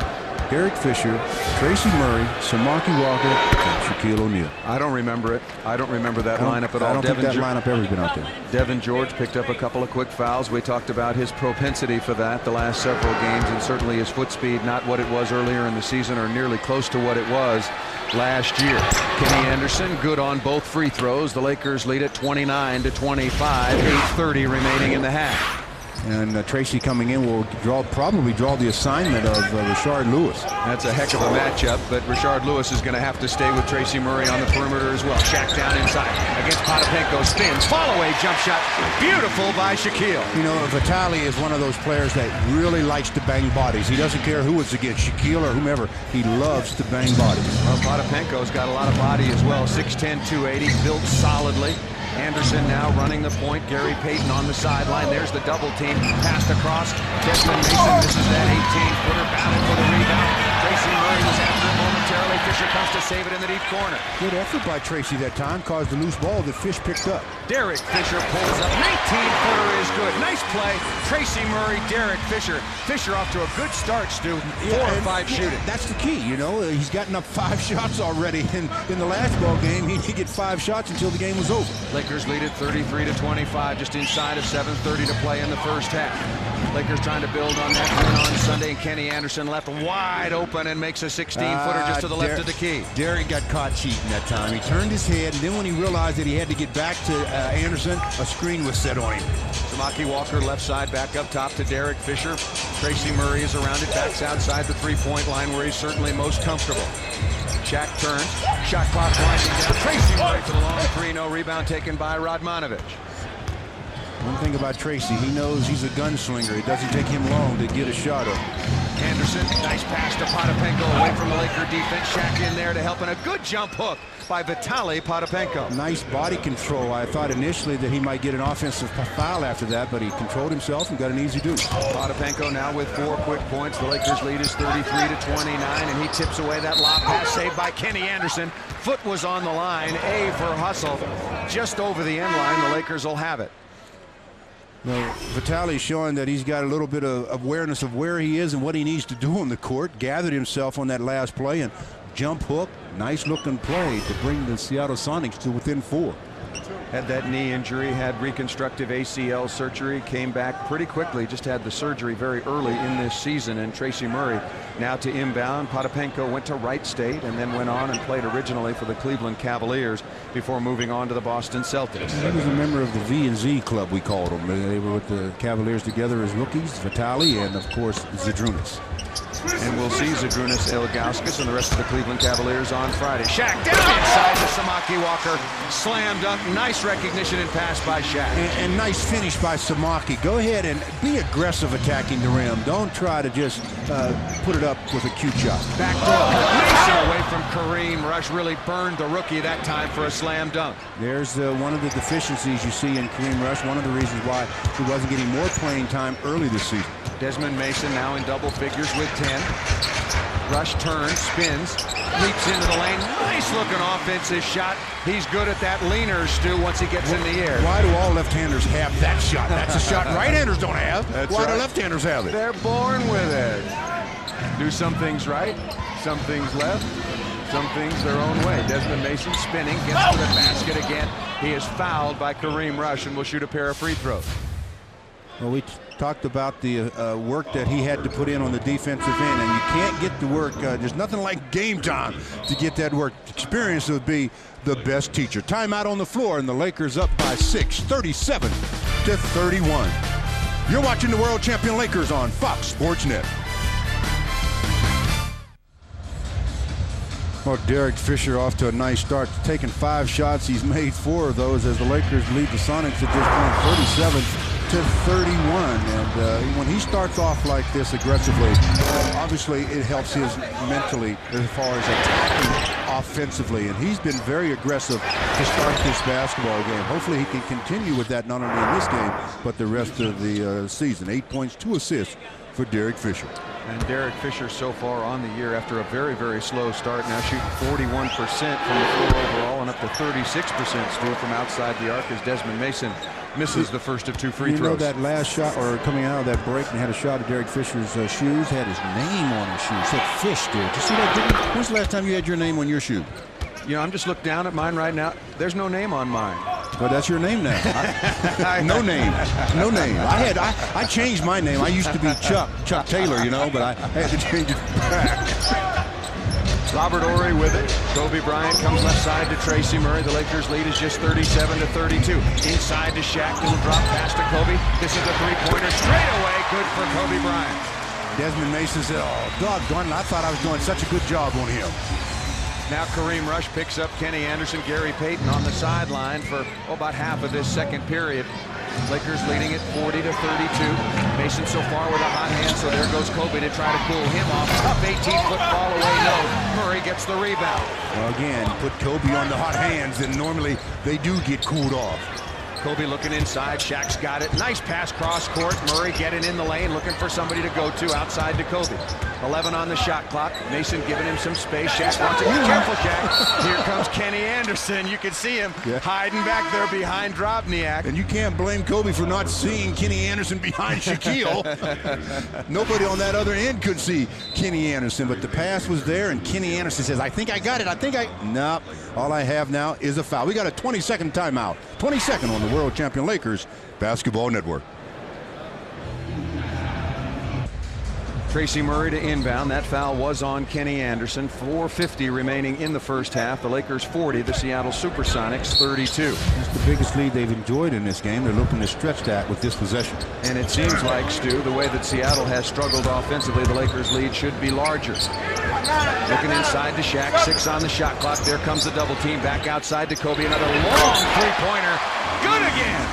Derek Fisher, Tracy Murray, Samaki Walker, and Shaquille O'Neal. I don't remember it. I don't remember that lineup at all. I don't think that lineup ever been out there. Devin George picked up a couple of quick fouls. We talked about his propensity for that the last several games, and certainly his foot speed, not what it was earlier in the season or nearly close to what it was last year. Kenny Anderson, good on both free throws. The Lakers lead at 29-25, 8:30 remaining in the half. And Tracy coming in will probably draw the assignment of Rashard Lewis. That's a heck of a matchup, but Rashard Lewis is going to have to stay with Tracy Murray on the perimeter as well. Shaq down inside against Potapenko, spins, fall-away jump shot, beautiful by Shaquille. You know, Vitali is one of those players that really likes to bang bodies. He doesn't care who it's against, Shaquille or whomever. He loves to bang bodies. Well, Potapenko's got a lot of body as well, 6'10", 280, built solidly. Anderson now running the point. Gary Payton on the sideline. There's the double team. Passed across. Desmond Mason misses that 18-footer. Battle for the rebound. Tracy Murray was after it momentarily. Fisher comes to save it in the deep corner. Good effort by Tracy that time. Caused a loose ball that Fish picked up. Derek Fisher pulls up. 19-footer is good. Nice play. Tracy Murray, Derek Fisher. Fisher off to a good start, Stu. 4 or 5 shooting. That's the key, you know. He's gotten up 5 shots already. In the last ball game, he didn't get 5 shots until the game was over. Lakers lead at 33-25, just inside of 7:30 to play in the first half. Lakers trying to build on that win on Sunday, and Kenny Anderson left wide open and makes a 16-footer just to the left of the key. Derek got caught cheating that time. He turned his head, and then when he realized that he had to get back to Anderson, a screen was set on him. Samaki Walker left side back up top to Derek Fisher. Tracy Murray is around it, backs outside the three-point line where he's certainly most comfortable. Shaq turns, shot clock winding down. Tracy Murray for the long three, no rebound taken by Radmanovich. One thing about Tracy, he knows he's a gunslinger. It doesn't take him long to get a shot up. Anderson, nice pass to Potapenko away from the Laker defense. Shaq in there to help, and a good jump hook by Vitali Potapenko. Nice body control. I thought initially that he might get an offensive foul after that, but he controlled himself and got an easy deuce. Potapenko now with 4 quick points. The Lakers lead is 33-29, and he tips away that lob pass saved by Kenny Anderson. Foot was on the line. A for hustle. Just over the end line. The Lakers will have it. Well, Vitali's showing that he's got a little bit of awareness of where he is and what he needs to do on the court. Gathered himself on that last play and jump hook. Nice looking play to bring the Seattle Sonics to within 4. Had that knee injury, had reconstructive ACL surgery, came back pretty quickly, just had the surgery very early in this season. And Tracy Murray now to inbound. Potapenko went to Wright State and then went on and played originally for the Cleveland Cavaliers before moving on to the Boston Celtics. He was a member of the V&Z club, we called them. They were with the Cavaliers together as rookies, Vitali and, of course, Zydrunas. And we'll see Zydrunas Ilgauskas and the rest of the Cleveland Cavaliers on Friday. Shaq down inside to Samaki Walker. Slam dunk. Nice recognition and pass by Shaq. And nice finish by Samaki. Go ahead and be aggressive attacking the rim. Don't try to just put it up with a cute shot. Back door. Mason away from Kareem. Rush really burned the rookie that time for a slam dunk. There's one of the deficiencies you see in Kareem Rush. One of the reasons why he wasn't getting more playing time early this season. Desmond Mason now in double figures with 10. Rush turns, spins, leaps into the lane. Nice looking offensive shot. He's good at that leaner, Stu, once he gets in the air. Why do all left-handers have that shot? That's a shot right-handers don't have. That's Why right. do left-handers have it? They're born with it. Do some things right, some things left, some things their own way. Desmond Mason spinning, gets to the basket again. He is fouled by Kareem Rush and will shoot a pair of free throws. Well, we talked about the work that he had to put in on the defensive end, and you can't get the work. There's nothing like game time to get that work. Experience would be the best teacher. Timeout on the floor, and the Lakers up by 6, 37-31. You're watching the world champion Lakers on Fox Sports Net. Well, Derek Fisher off to a nice start, taking 5 shots. He's made 4 of those as the Lakers lead the Sonics at this point, 37-31. And when he starts off like this aggressively, obviously it helps his mentally as far as attacking offensively. And he's been very aggressive to start this basketball game. Hopefully he can continue with that not only in this game, but the rest of the season. 8 points, 2 assists for Derek Fisher. And Derek Fisher so far on the year, after a very, very slow start, now shooting 41% from the floor overall and up to 36% still from outside the arc as Desmond Mason misses the first of 2 free throws. You know that last shot, or coming out of that break, and had a shot at Derek Fisher's shoes, had his name on his shoes. Said Fish did. Did you see that? When's the last time you had your name on your shoe? You know, I'm just looking down at mine right now. There's no name on mine. Well, that's your name now. No name. No name. I changed my name. I used to be Chuck Taylor, you know, but I had to change it back. Robert Horry with it. Kobe Bryant comes left side to Tracy Murray. The Lakers lead is just 37-32. Inside to Shaq. Little drop pass to Kobe. This is the three-pointer straight away. Good for Kobe Bryant. Desmond Mason said, oh, doggone it, I thought I was doing such a good job on him. Now Kareem Rush picks up Kenny Anderson, Gary Payton on the sideline for about half of this second period. Lakers leading it 40-32. Mason so far with a hot hand, so there goes Kobe to try to cool him off. Tough 18-foot ball away, no. Murray gets the rebound. Well, again, put Kobe on the hot hands, and normally they do get cooled off. Kobe looking inside. Shaq's got it. Nice pass cross court. Murray getting in the lane, looking for somebody to go to outside to Kobe. 11 on the shot clock. Mason giving him some space. Shaq wants it. Be careful, Shaq. Here comes Kenny Anderson. You can see him hiding back there behind Drobniak. And you can't blame Kobe for not seeing Kenny Anderson behind Shaquille. Nobody on that other end could see Kenny Anderson, but the pass was there, and Kenny Anderson says, I think I got it. Nope. All I have now is a foul. We got a 20-second timeout. 22nd on the world champion Lakers Basketball Network. Tracy Murray to inbound. That foul was on Kenny Anderson. 4:50 remaining in the first half. The Lakers 40, the Seattle SuperSonics 32. It's the biggest lead they've enjoyed in this game. They're looking to stretch that with this possession. And it seems like, Stu, the way that Seattle has struggled offensively, the Lakers lead should be larger. Looking inside to Shaq, 6 on the shot clock. There comes the double team back outside to Kobe. Another long three-pointer. Good again.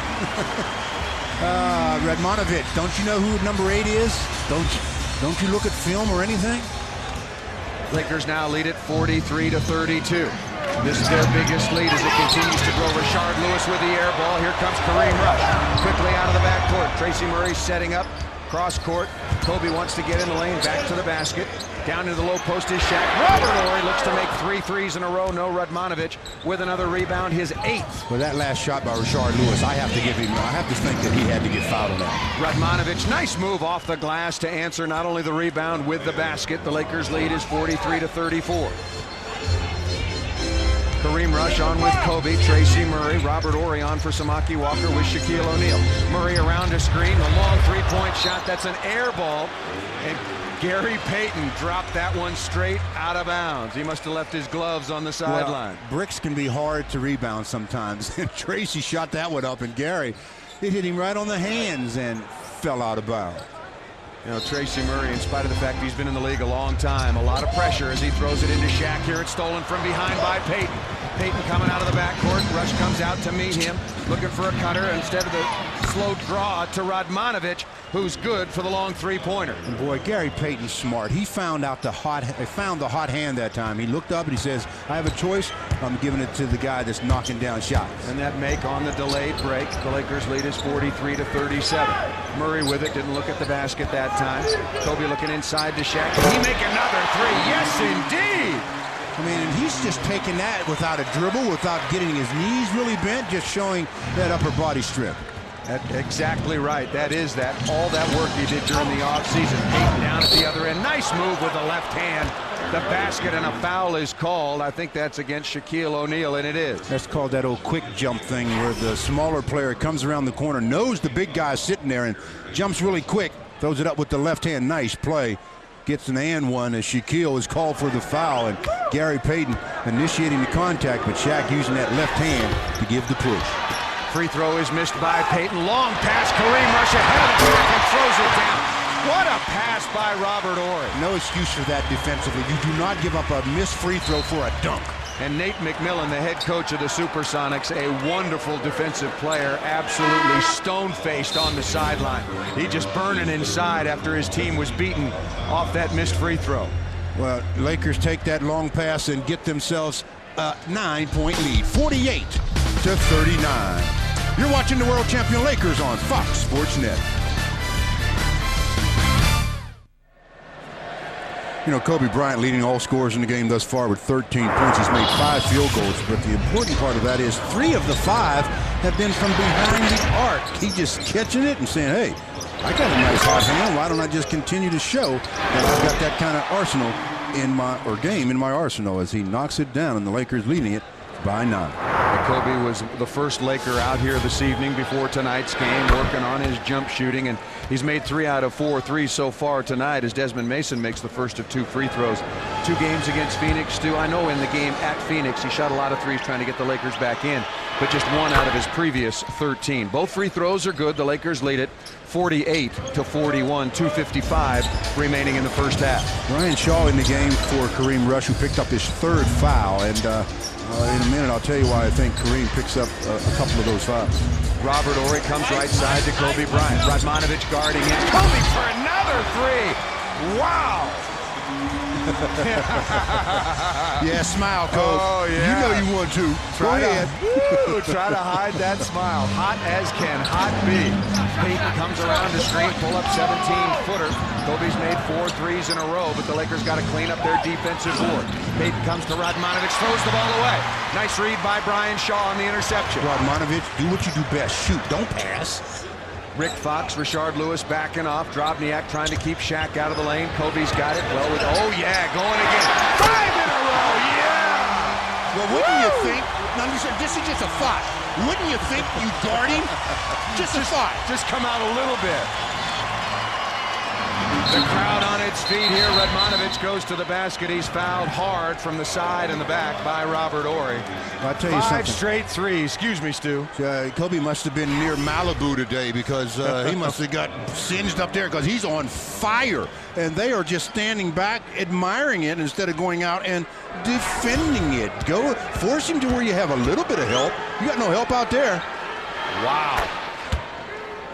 Radmanovich, don't you know who number 8 is? Don't you look at film or anything? Lakers now lead it 43-32. This is their biggest lead as it continues to grow. Rashard Lewis with the air ball. Here comes Kareem Rush. Quickly out of the backcourt. Tracy Murray setting up. Cross court. Kobe wants to get in the lane. Back to the basket. Down into the low post is Shaq. Robert Horry looks to make 3 threes in a row. No, Radmanovich with another rebound, his 8th. Well, that last shot by Rashard Lewis, I have to think that he had to get fouled on that. Radmanovich, nice move off the glass to answer not only the rebound with the basket. The Lakers lead is 43-34. Kareem Rush on with Kobe, Tracy Murray, Robert Horry on for Samaki Walker with Shaquille O'Neal. Murray around a screen, the long three-point shot, that's an air ball. And Gary Payton dropped that one straight out of bounds. He must have left his gloves on the sideline. Well, bricks can be hard to rebound sometimes. Tracy shot that one up, and Gary, it hit him right on the hands and fell out of bounds. You know, Tracy Murray, in spite of the fact he's been in the league a long time, a lot of pressure as he throws it into Shaq. Here it's stolen from behind by Payton. Payton coming out of the backcourt. Rush comes out to meet him, looking for a cutter instead of the slow draw to Radmanovich, who's good for the long three-pointer. And boy, Gary Payton's smart. He found the hot hand that time. He looked up and he says, I have a choice. I'm giving it to the guy that's knocking down shots. And that make on the delayed break. The Lakers lead is 43-37. Murray with it, didn't look at the basket that time. Kobe looking inside to Shaq. Can he make another three? Yes, indeed. I mean, and he's just taking that without a dribble, without getting his knees really bent, just showing that upper body strip. That's exactly right. That is all that work he did during the offseason. Payton down at the other end. Nice move with the left hand. The basket, and a foul is called. I think that's against Shaquille O'Neal, and it is. That's called that old quick jump thing where the smaller player comes around the corner, knows the big guy sitting there, and jumps really quick, throws it up with the left hand. Nice play. Gets an and one as Shaquille is called for the foul, and Gary Payton initiating the contact, but Shaq using that left hand to give the push. Free throw is missed by Payton. Long pass, Kareem Rush ahead of the back and throws it down. What a pass by Robert Horry. No excuse for that defensively. You do not give up a missed free throw for a dunk. And Nate McMillan, the head coach of the SuperSonics, a wonderful defensive player, absolutely stone-faced on the sideline. He just burning inside after his team was beaten off that missed free throw. Well, Lakers take that long pass and get themselves a 9-point lead, 48-39. You're watching the world champion Lakers on Fox Sports Net. You know, Kobe Bryant leading all scorers in the game thus far with 13 points. He's made 5 field goals, but the important part of that is 3 of the 5 have been from behind the arc. He's just catching it and saying, hey, I got a nice hot hand. Why don't I just continue to show that I've got that kind of arsenal in my, or game in my arsenal, as he knocks it down and the Lakers leading it by 9. Kobe was the first Laker out here this evening before tonight's game, working on his jump shooting, and he's made 3 out of 4 threes so far tonight as Desmond Mason makes the first of 2 free throws. 2 games against Phoenix, Stu. I know in the game at Phoenix he shot a lot of threes trying to get the Lakers back in, but just 1 out of his previous 13. Both free throws are good. The Lakers lead it 48-41, 2:55 remaining in the first half. Ryan Shaw in the game for Kareem Rush, who picked up his 3rd foul, and in a minute I'll tell you why I think Kareem picks up a couple of those fouls. Robert Horry comes right side to Kobe Bryant. Radmanovic guarding him. Kobe for another 3. Wow. Yeah, smile, Kobe. Oh, yeah. You know you want to. Go ahead. Try to hide that smile. Hot as can hot be. Payton comes around the screen, pull up 17-footer. Kobe's made 4 threes in a row, but the Lakers got to clean up their defensive board. Payton comes to Radmanovic, throws the ball away. Nice read by Brian Shaw on the interception. Radmanovic, do what you do best. Shoot, don't pass. Rick Fox, Rashard Lewis backing off. Drobniak trying to keep Shaq out of the lane. Kobe's got it. Well, oh yeah, going again. 5 in a row, yeah! Well, wouldn't you think, now listen, this is just a thought. Wouldn't you think you guard him? Just a thought. Just come out a little bit. The crowd on its feet here. Radmanovic goes to the basket. He's fouled hard from the side and the back by Robert Horry. I'll tell you 5 something. straight threes. Excuse me, Stu. Kobe must have been near Malibu today, because he must have got singed up there, because he's on fire. And they are just standing back, admiring it instead of going out and defending it. Go force him to where you have a little bit of help. You got no help out there. Wow.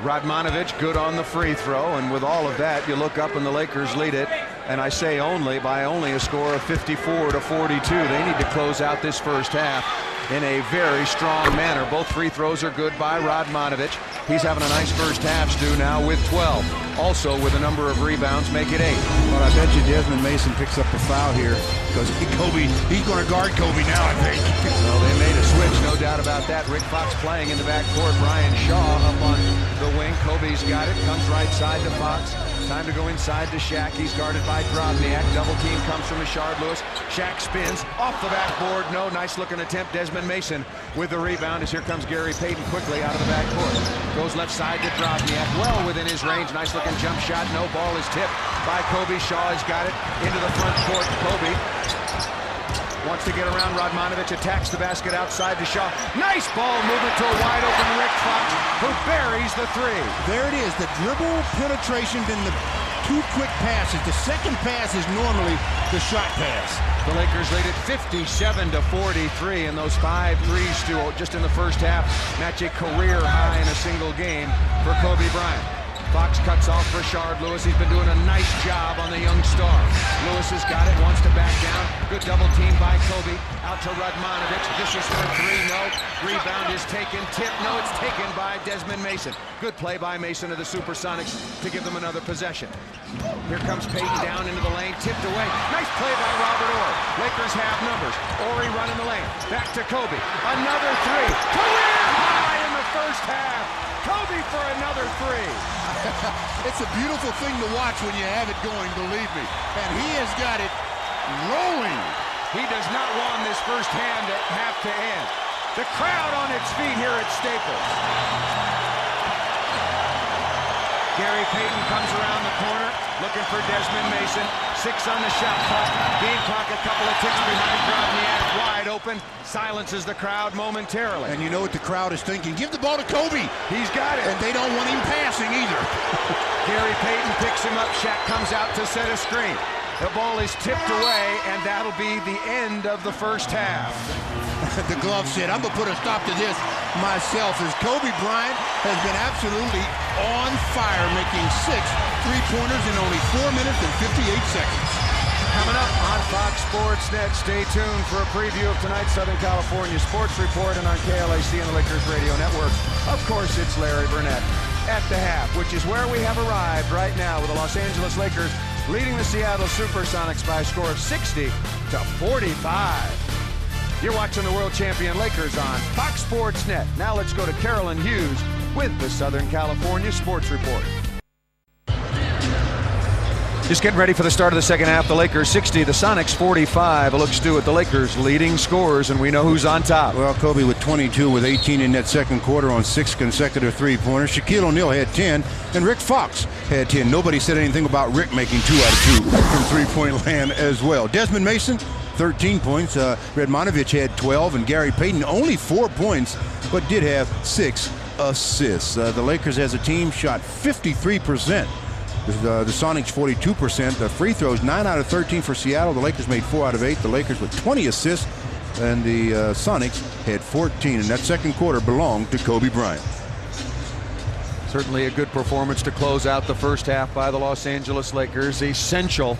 Radmanovic good on the free throw, and with all of that, you look up and the Lakers lead it, and I say by only a score of 54-42. They need to close out this first half in a very strong manner. Both free throws are good by Radmanovic. He's having a nice first half, Stu, now with 12. Also with a number of rebounds, make it 8. Well, I bet you Desmond Mason picks up the foul here, because Kobe, he's going to guard Kobe now, I think. Well, they made a switch, no doubt about that. Rick Fox playing in the backcourt. Brian Shaw up on the wing. Kobe's got it, comes right side to Fox. Time to go inside to Shaq. He's guarded by Drobniak. Double team comes from Rashard Lewis. Shaq spins off the backboard. No, nice looking attempt. Desmond Mason with the rebound as here comes Gary Payton quickly out of the backcourt. Goes left side to Drobniak. Well within his range. Nice looking jump shot. No, ball is tipped by Kobe. Shaw has got it into the front court. Kobe wants to get around. Radmanovic attacks the basket outside to Shaw. Nice ball movement to a wide open Rick Fox, who buries the 3. There it is, the dribble penetration, then the 2 quick passes. The second pass is normally the shot pass. The Lakers lead it 57-43, and those 5 threes, Stu, just in the first half, match a career high in a single game for Kobe Bryant. Fox cuts off Rashard Lewis. He's been doing a nice job on the young star. Lewis has got it, wants to back down. Good double team by Kobe. Out to Radmanovic. This is for 3, no. Rebound is taken. Tip, no, it's taken by Desmond Mason. Good play by Mason of the SuperSonics to give them another possession. Here comes Payton down into the lane, tipped away. Nice play by Robert Horry. Lakers have numbers. Horry running the lane. Back to Kobe. Another 3. Career high in the first half. Kobe for another 3. It's a beautiful thing to watch when you have it going, believe me. And he has got it rolling. He does not want this first half to end. The crowd on its feet here at Staples. Gary Payton comes around the corner, looking for Desmond Mason. 6 on the shot clock. Gamecock a couple of ticks behind Grobniak. Wide open. Silences the crowd momentarily. And you know what the crowd is thinking? Give the ball to Kobe. He's got it. And they don't want him passing either. Gary Payton picks him up. Shaq comes out to set a screen. The ball is tipped away, and that'll be the end of the first half. The glove said, I'm going to put a stop to this myself, as Kobe Bryant has been absolutely on fire, making 6 3-pointers in only 4 minutes and 58 seconds. Coming up on Fox Sports Net, stay tuned for a preview of tonight's Southern California Sports Report and on KLAC and the Lakers Radio Network. Of course, it's Larry Burnett at the half, which is where we have arrived right now with the Los Angeles Lakers leading the Seattle SuperSonics by a score of 60 to 45. You're watching the world champion Lakers on Fox Sports Net. Now let's go to Carolyn Hughes with the Southern California Sports Report. Just getting ready for the start of the second half. The Lakers 60, the Sonics 45. A look, Stu, at the Lakers leading scorers, and we know who's on top. Well, Kobe with 22 with 18 in that second quarter on 6 consecutive three-pointers. Shaquille O'Neal had 10, and Rick Fox had 10. Nobody said anything about Rick making 2 out of 2 from three-point land as well. Desmond Mason, 13 points. Redmanovich had 12, and Gary Payton only 4 points, but did have 6 assists. The Lakers as a team shot 53%. The Sonics 42%. The free throws 9 out of 13 for Seattle. The Lakers made 4 out of 8. The Lakers with 20 assists, and the Sonics had 14. And that second quarter belonged to Kobe Bryant. Certainly a good performance to close out the first half by the Los Angeles Lakers. Essential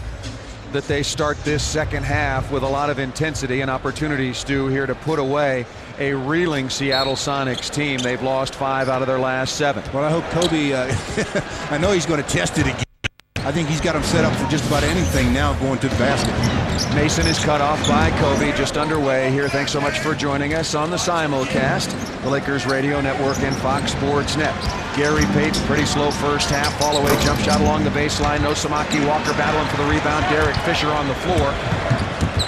that they start this second half with a lot of intensity and opportunities, Stu, here to put away a reeling Seattle Sonics team. They've lost 5 out of their last 7. Well, I hope Kobe, I know he's going to test it again. I think he's got him set up for just about anything now going to the basket. Mason is cut off by Kobe, just underway here. Thanks so much for joining us on the simulcast, the Lakers Radio Network and Fox Sports Net. Gary Payton, pretty slow first half, fall away jump shot along the baseline. No Samaki Walker battling for the rebound. Derek Fisher on the floor.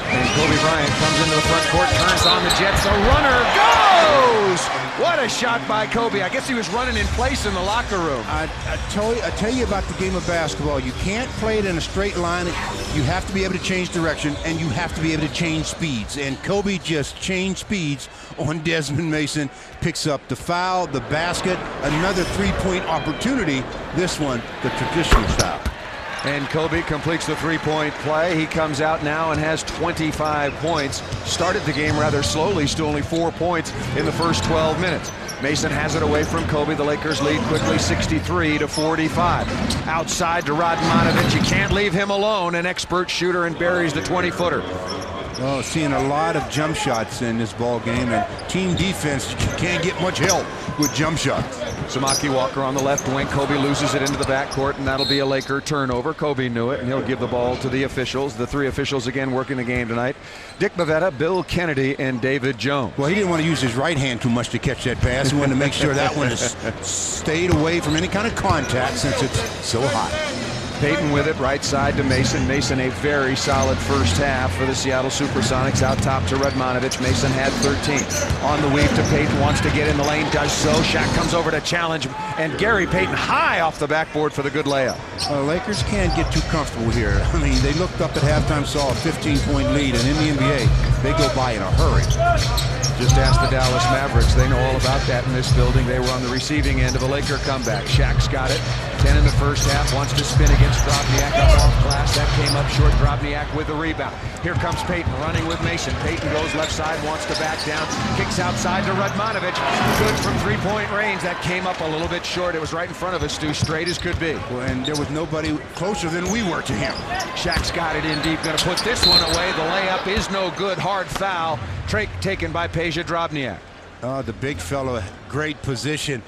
And Kobe Bryant comes into the front court, turns on the Jets. The runner goes! What a shot by Kobe. I guess he was running in place in the locker room. I tell you about the game of basketball. You can't play it in a straight line. You have to be able to change direction, and you have to be able to change speeds. And Kobe just changed speeds on Desmond Mason. Picks up the foul, the basket, another three-point opportunity. This one, the traditional style. And Kobe completes the three-point play. He comes out now and has 25 points. Started the game rather slowly, still only 4 points in the first 12 minutes. Mason has it away from Kobe. The Lakers lead quickly 63 to 45. Outside to Radmanovic. You can't leave him alone. An expert shooter, and buries the 20-footer. Well, seeing a lot of jump shots in this ball game, and team defense can't get much help with jump shots. Samaki Walker on the left wing. Kobe loses it into the backcourt, and that'll be a Laker turnover. Kobe knew it, and he'll give the ball to the officials. The 3 officials again working the game tonight: Dick Bavetta, Bill Kennedy, and David Jones. Well, he didn't want to use his right hand too much to catch that pass. He wanted to make sure that one is stayed away from any kind of contact since it's so hot. Payton with it, right side to Mason. Mason, a very solid first half for the Seattle SuperSonics. Out top to Radmanovic. Mason had 13. On the weave to Payton, wants to get in the lane, does so. Shaq comes over to challenge, and Gary Payton high off the backboard for the good layup. Lakers can't get too comfortable here. I mean, they looked up at halftime, saw a 15-point lead, and in the NBA, they go by in a hurry. Just ask the Dallas Mavericks. They know all about that in this building. They were on the receiving end of a Laker comeback. Shaq's got it. 10 in the first half. Wants to spin against Drobniak up off glass. That came up short. Drobniak with the rebound. Here comes Payton running with Mason. Payton goes left side, wants to back down. Kicks outside to Radmanovic. Good from three-point range. That came up a little bit short. It was right in front of us, Stu. Straight as could be. Well, and there was nobody closer than we were to him. Shaq's got it in deep. Going to put this one away. The layup is no good. Hard foul. Taken by Peja Drobniak. The big fellow, great position.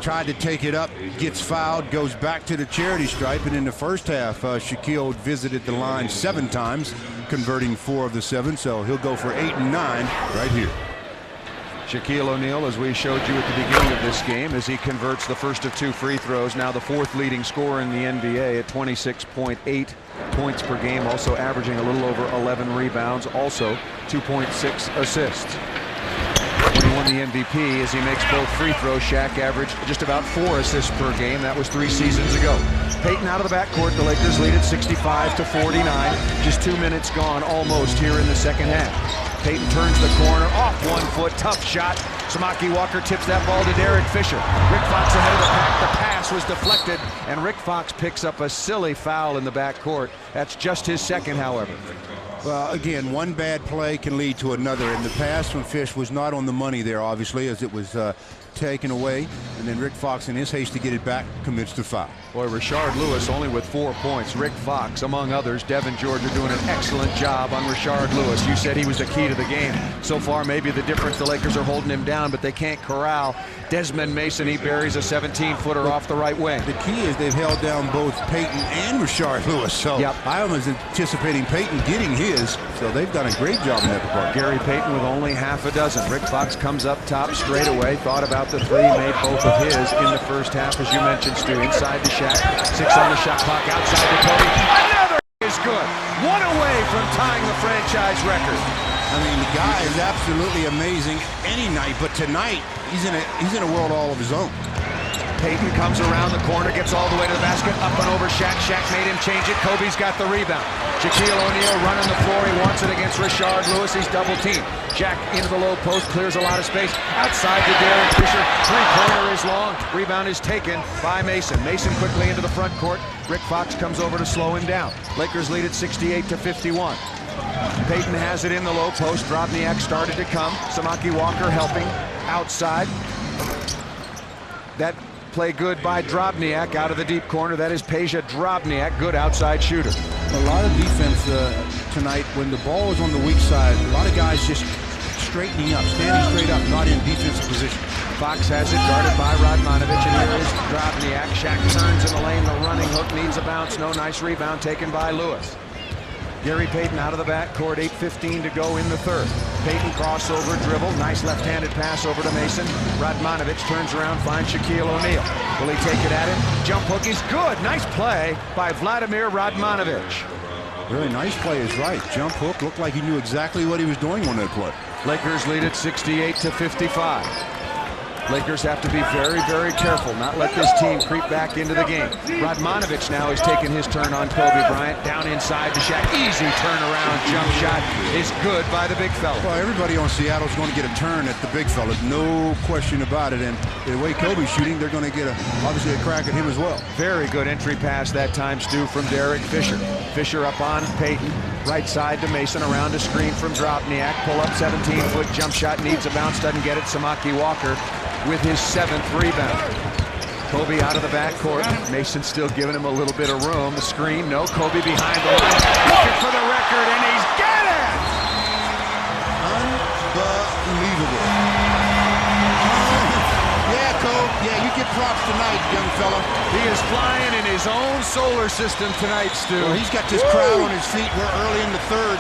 Tried to take it up, gets fouled, goes back to the charity stripe, and in the first half, Shaquille visited the line 7 times, converting 4 of the 7, so he'll go for 8 and 9 right here. Shaquille O'Neal, as we showed you at the beginning of this game, as he converts the first of 2 free throws, now the 4th leading scorer in the NBA at 26.8 points per game, also averaging a little over 11 rebounds, also 2.6 assists. when he won the MVP, as he makes both free throws. Shaq averaged just about 4 assists per game. That was 3 seasons ago. Payton out of the backcourt. The Lakers lead at 65-49. Just 2 minutes gone almost here in the second half. Payton turns the corner, off 1 foot, tough shot. Samaki Walker tips that ball to Derek Fisher. Rick Fox ahead of the pack. The pass was deflected, and Rick Fox picks up a silly foul in the backcourt. That's just his second, however. Well, again, one bad play can lead to another, and the pass from Fish was not on the money there, obviously, as it was taken away, and then Rick Fox, in his haste to get it back, commits the foul. Boy, Rashard Lewis only with 4 points. Rick Fox, among others, Devin George are doing an excellent job on Rashard Lewis. You said he was the key to the game. So far, maybe the difference, the Lakers are holding him down, but they can't corral Desmond Mason. He buries a 17-footer off the right wing. The key is they've held down both Payton and Rashard Lewis, so yep. I was anticipating Payton getting his, so they've done a great job in that department. Gary Payton with only half a dozen. Rick Fox comes up top straight away, thought about the three, made both of his in the first half, as you mentioned, Stu. Inside to Shaq, 6 on the shot clock, outside to Kobe. Another is good. 1 away from tying the franchise record. I mean, the guy is absolutely amazing any night, but tonight he's in a world all of his own. Payton comes around the corner, gets all the way to the basket, up and over Shaq. Shaq made him change it. Kobe's got the rebound. Shaquille O'Neal running the floor. He wants it against Rashard Lewis. He's double-teamed. Shaq into the low post, clears a lot of space. Outside to Derek Fisher. Three-pointer is long. Rebound is taken by Mason. Mason quickly into the front court. Rick Fox comes over to slow him down. Lakers lead at 68-51. Payton has it in the low post. Drobniak started to come. Samaki Walker helping outside. That play good by Drobniak out of the deep corner. That is Peja Drobniak, good outside shooter. A lot of defense tonight. When the ball is on the weak side, a lot of guys just straightening up, standing straight up, not in defensive position. Fox has it guarded by Radmanovic, and here is Drobniak. Shaq turns in the lane. The running hook needs a bounce. No, nice rebound taken by Lewis. Gary Payton out of the backcourt, 8:15 to go in the third. Payton crossover dribble, nice left-handed pass over to Mason. Radmanovic turns around, finds Shaquille O'Neal. Will he take it at him? Jump hook is good. Nice play by Vladimir Radmanovic. Really nice play is right. Jump hook, looked like he knew exactly what he was doing on that play. Lakers lead at 68-55. Lakers have to be very, very careful, not let this team creep back into the game. Radmanovic now is taking his turn on Kobe Bryant. Down inside to Shaq. Easy turnaround jump shot is good by the big fella. Well, everybody on Seattle is going to get a turn at the big fella, no question about it. And the way Kobe's shooting, they're going to get obviously a crack at him as well. Very good entry pass that time, Stu, from Derek Fisher. Fisher up on Payton. Right side to Mason, around a screen from Drobniak. Pull up 17-foot jump shot, needs a bounce, doesn't get it. Samaki Walker with his 7th rebound. Kobe out of the backcourt. Mason still giving him a little bit of room. The screen, no. Kobe behind the line, looking for the record, and he's got it! Unbelievable. Yeah, Kobe. Yeah, you get props tonight, young fella. He is flying in his own solar system tonight, Stu. Well, he's got this crowd on his feet. We're early in the third.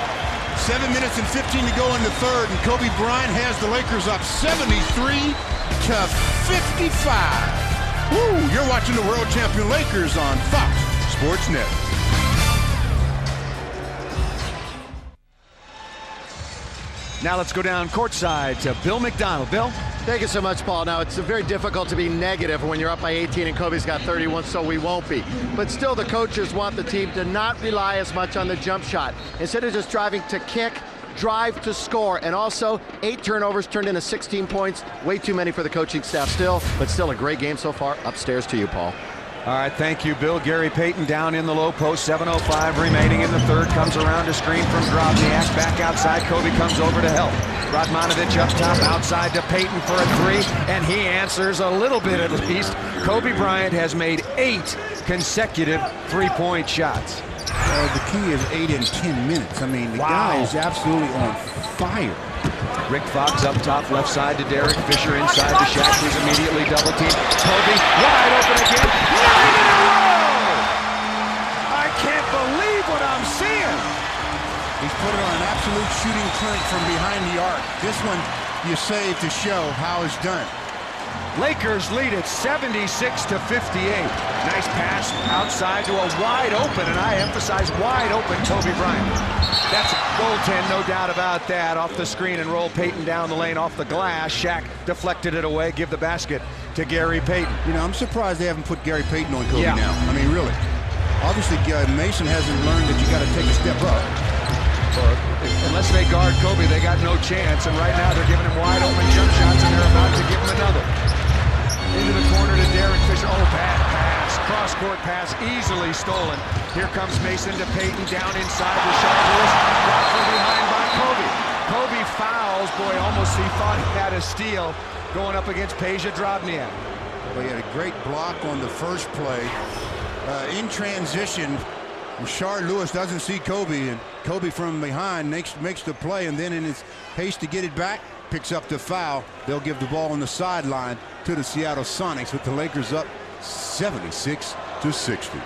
7 minutes and 15 to go in the third, and Kobe Bryant has the Lakers up 73-55. Woo! You're watching the world champion Lakers on Fox Sports Net. Now let's go down courtside to Bill McDonald. Bill? Thank you so much, Paul. Now, it's very difficult to be negative when you're up by 18 and Kobe's got 31, so we won't be. But still, the coaches want the team to not rely as much on the jump shot. Instead of just driving to kick, drive to score. And also, 8 turnovers turned into 16 points. Way too many for the coaching staff still, but still a great game so far. Upstairs to you, Paul. All right, thank you, Bill. Gary Payton down in the low post, 7:05 remaining in the third. Comes around a screen from Drobniak. Back outside, Kobe comes over to help. Radmanovic up top, outside to Payton for a 3, and he answers a little bit at least. Kobe Bryant has made 8 consecutive three-point shots. The key is 8 in 10 minutes. I mean, the guy is absolutely on fire. Rick Fox up top, left side to Derek Fisher, inside to Shaq, who's immediately double-teamed. Kobe wide open again. 9 in a row! I can't believe what I'm seeing. He's put it on an absolute shooting clinic from behind the arc. This one you save to show how it's done. Lakers lead it 76-58. Nice pass outside to a wide open, and I emphasize wide open, Kobe Bryant. That's a goaltend, no doubt about that. Off the screen and roll Payton down the lane off the glass. Shaq deflected it away, give the basket to Gary Payton. You know, I'm surprised they haven't put Gary Payton on Kobe Yeah. now. I mean, really. Obviously, Mason hasn't learned that you got to take a step up. Unless they guard Kobe, they got no chance. And right now, they're giving him wide open jump shots, and they're about to give him another. Into the corner to Derek Fisher. Oh, bad pass. Cross-court pass, easily stolen. Here comes Mason to Payton, down inside to Shaq Lewis. Blocked from behind by Kobe. Kobe fouls. Boy, almost he thought he had a steal going up against Peja Drobniak. Well, he had a great block on the first play. In transition, Rashard Lewis doesn't see Kobe, and Kobe from behind makes the play, and then in his haste to get it back, picks up the foul. They'll give the ball on the sideline to the Seattle Sonics, with the Lakers up 76-60.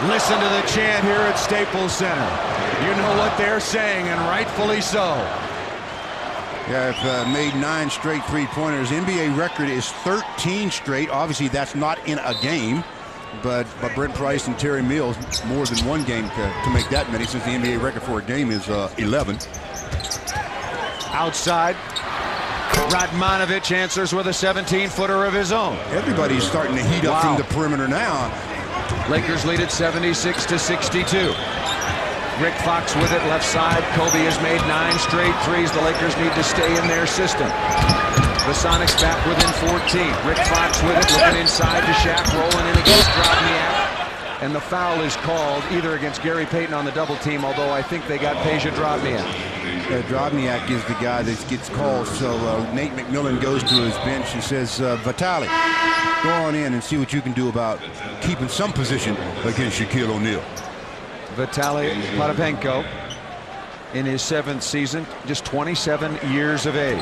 Listen to the chant here at Staples Center. You know what they're saying, and rightfully so. Yeah, I've made 9 straight three-pointers. NBA record is 13 straight. Obviously, that's not in a game, but Brent Price and Terry Mills, more than one game to make that many, since the NBA record for a game is 11. Outside, Radmanovic answers with a 17-footer of his own. Everybody's starting to heat up Wow. from the perimeter now. Lakers lead it 76-62. Rick Fox with it left side. Kobe has made 9 straight threes. The Lakers need to stay in their system. The Sonics back within 14. Rick Fox with it, looking inside to Shaq, rolling in against Drobniak. And the foul is called either against Gary Payton on the double team, although I think they got Peja Drobniak. Drobniak is the guy that gets called, so Nate McMillan goes to his bench and says, Vitali, go on in and see what you can do about keeping some position against Shaquille O'Neal. Vitaly Potapenko in his 7th season, just 27 years of age.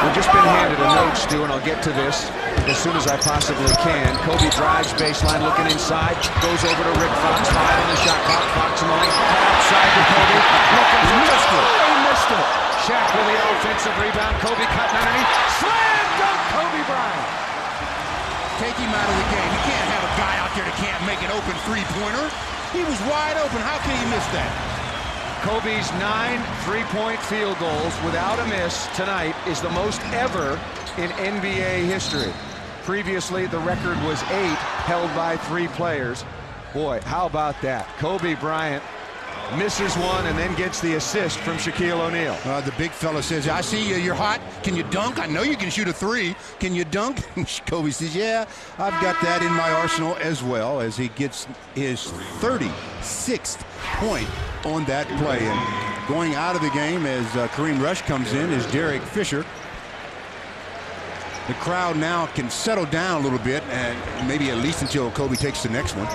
We've just been handed a note, Stu, and I'll get to this as soon as I possibly can. Kobe drives baseline, looking inside, goes over to Rick Fox, 5 on the shot clock. Fox alone, outside to Kobe, looking for missed it. Oh, he missed it. Shaq with the offensive rebound. Kobe cutting underneath. Slam dunk, Kobe Bryant. Take him out of the game. You can't have a guy out there that can't make an open three-pointer. He was wide open. How can he miss that? Kobe's 9 3-point field goals without a miss tonight is the most ever in NBA history. Previously, the record was 8, held by 3 players. Boy, how about that? Kobe Bryant misses one and then gets the assist from Shaquille O'Neal. The big fella says, I see you, you're hot. Can you dunk? I know you can shoot a 3. Can you dunk? Kobe says, yeah, I've got that in my arsenal as well, as he gets his 36th point on that play. And going out of the game as Kareem Rush comes in is Derek Fisher. The crowd now can settle down a little bit, and maybe at least until Kobe takes the next one.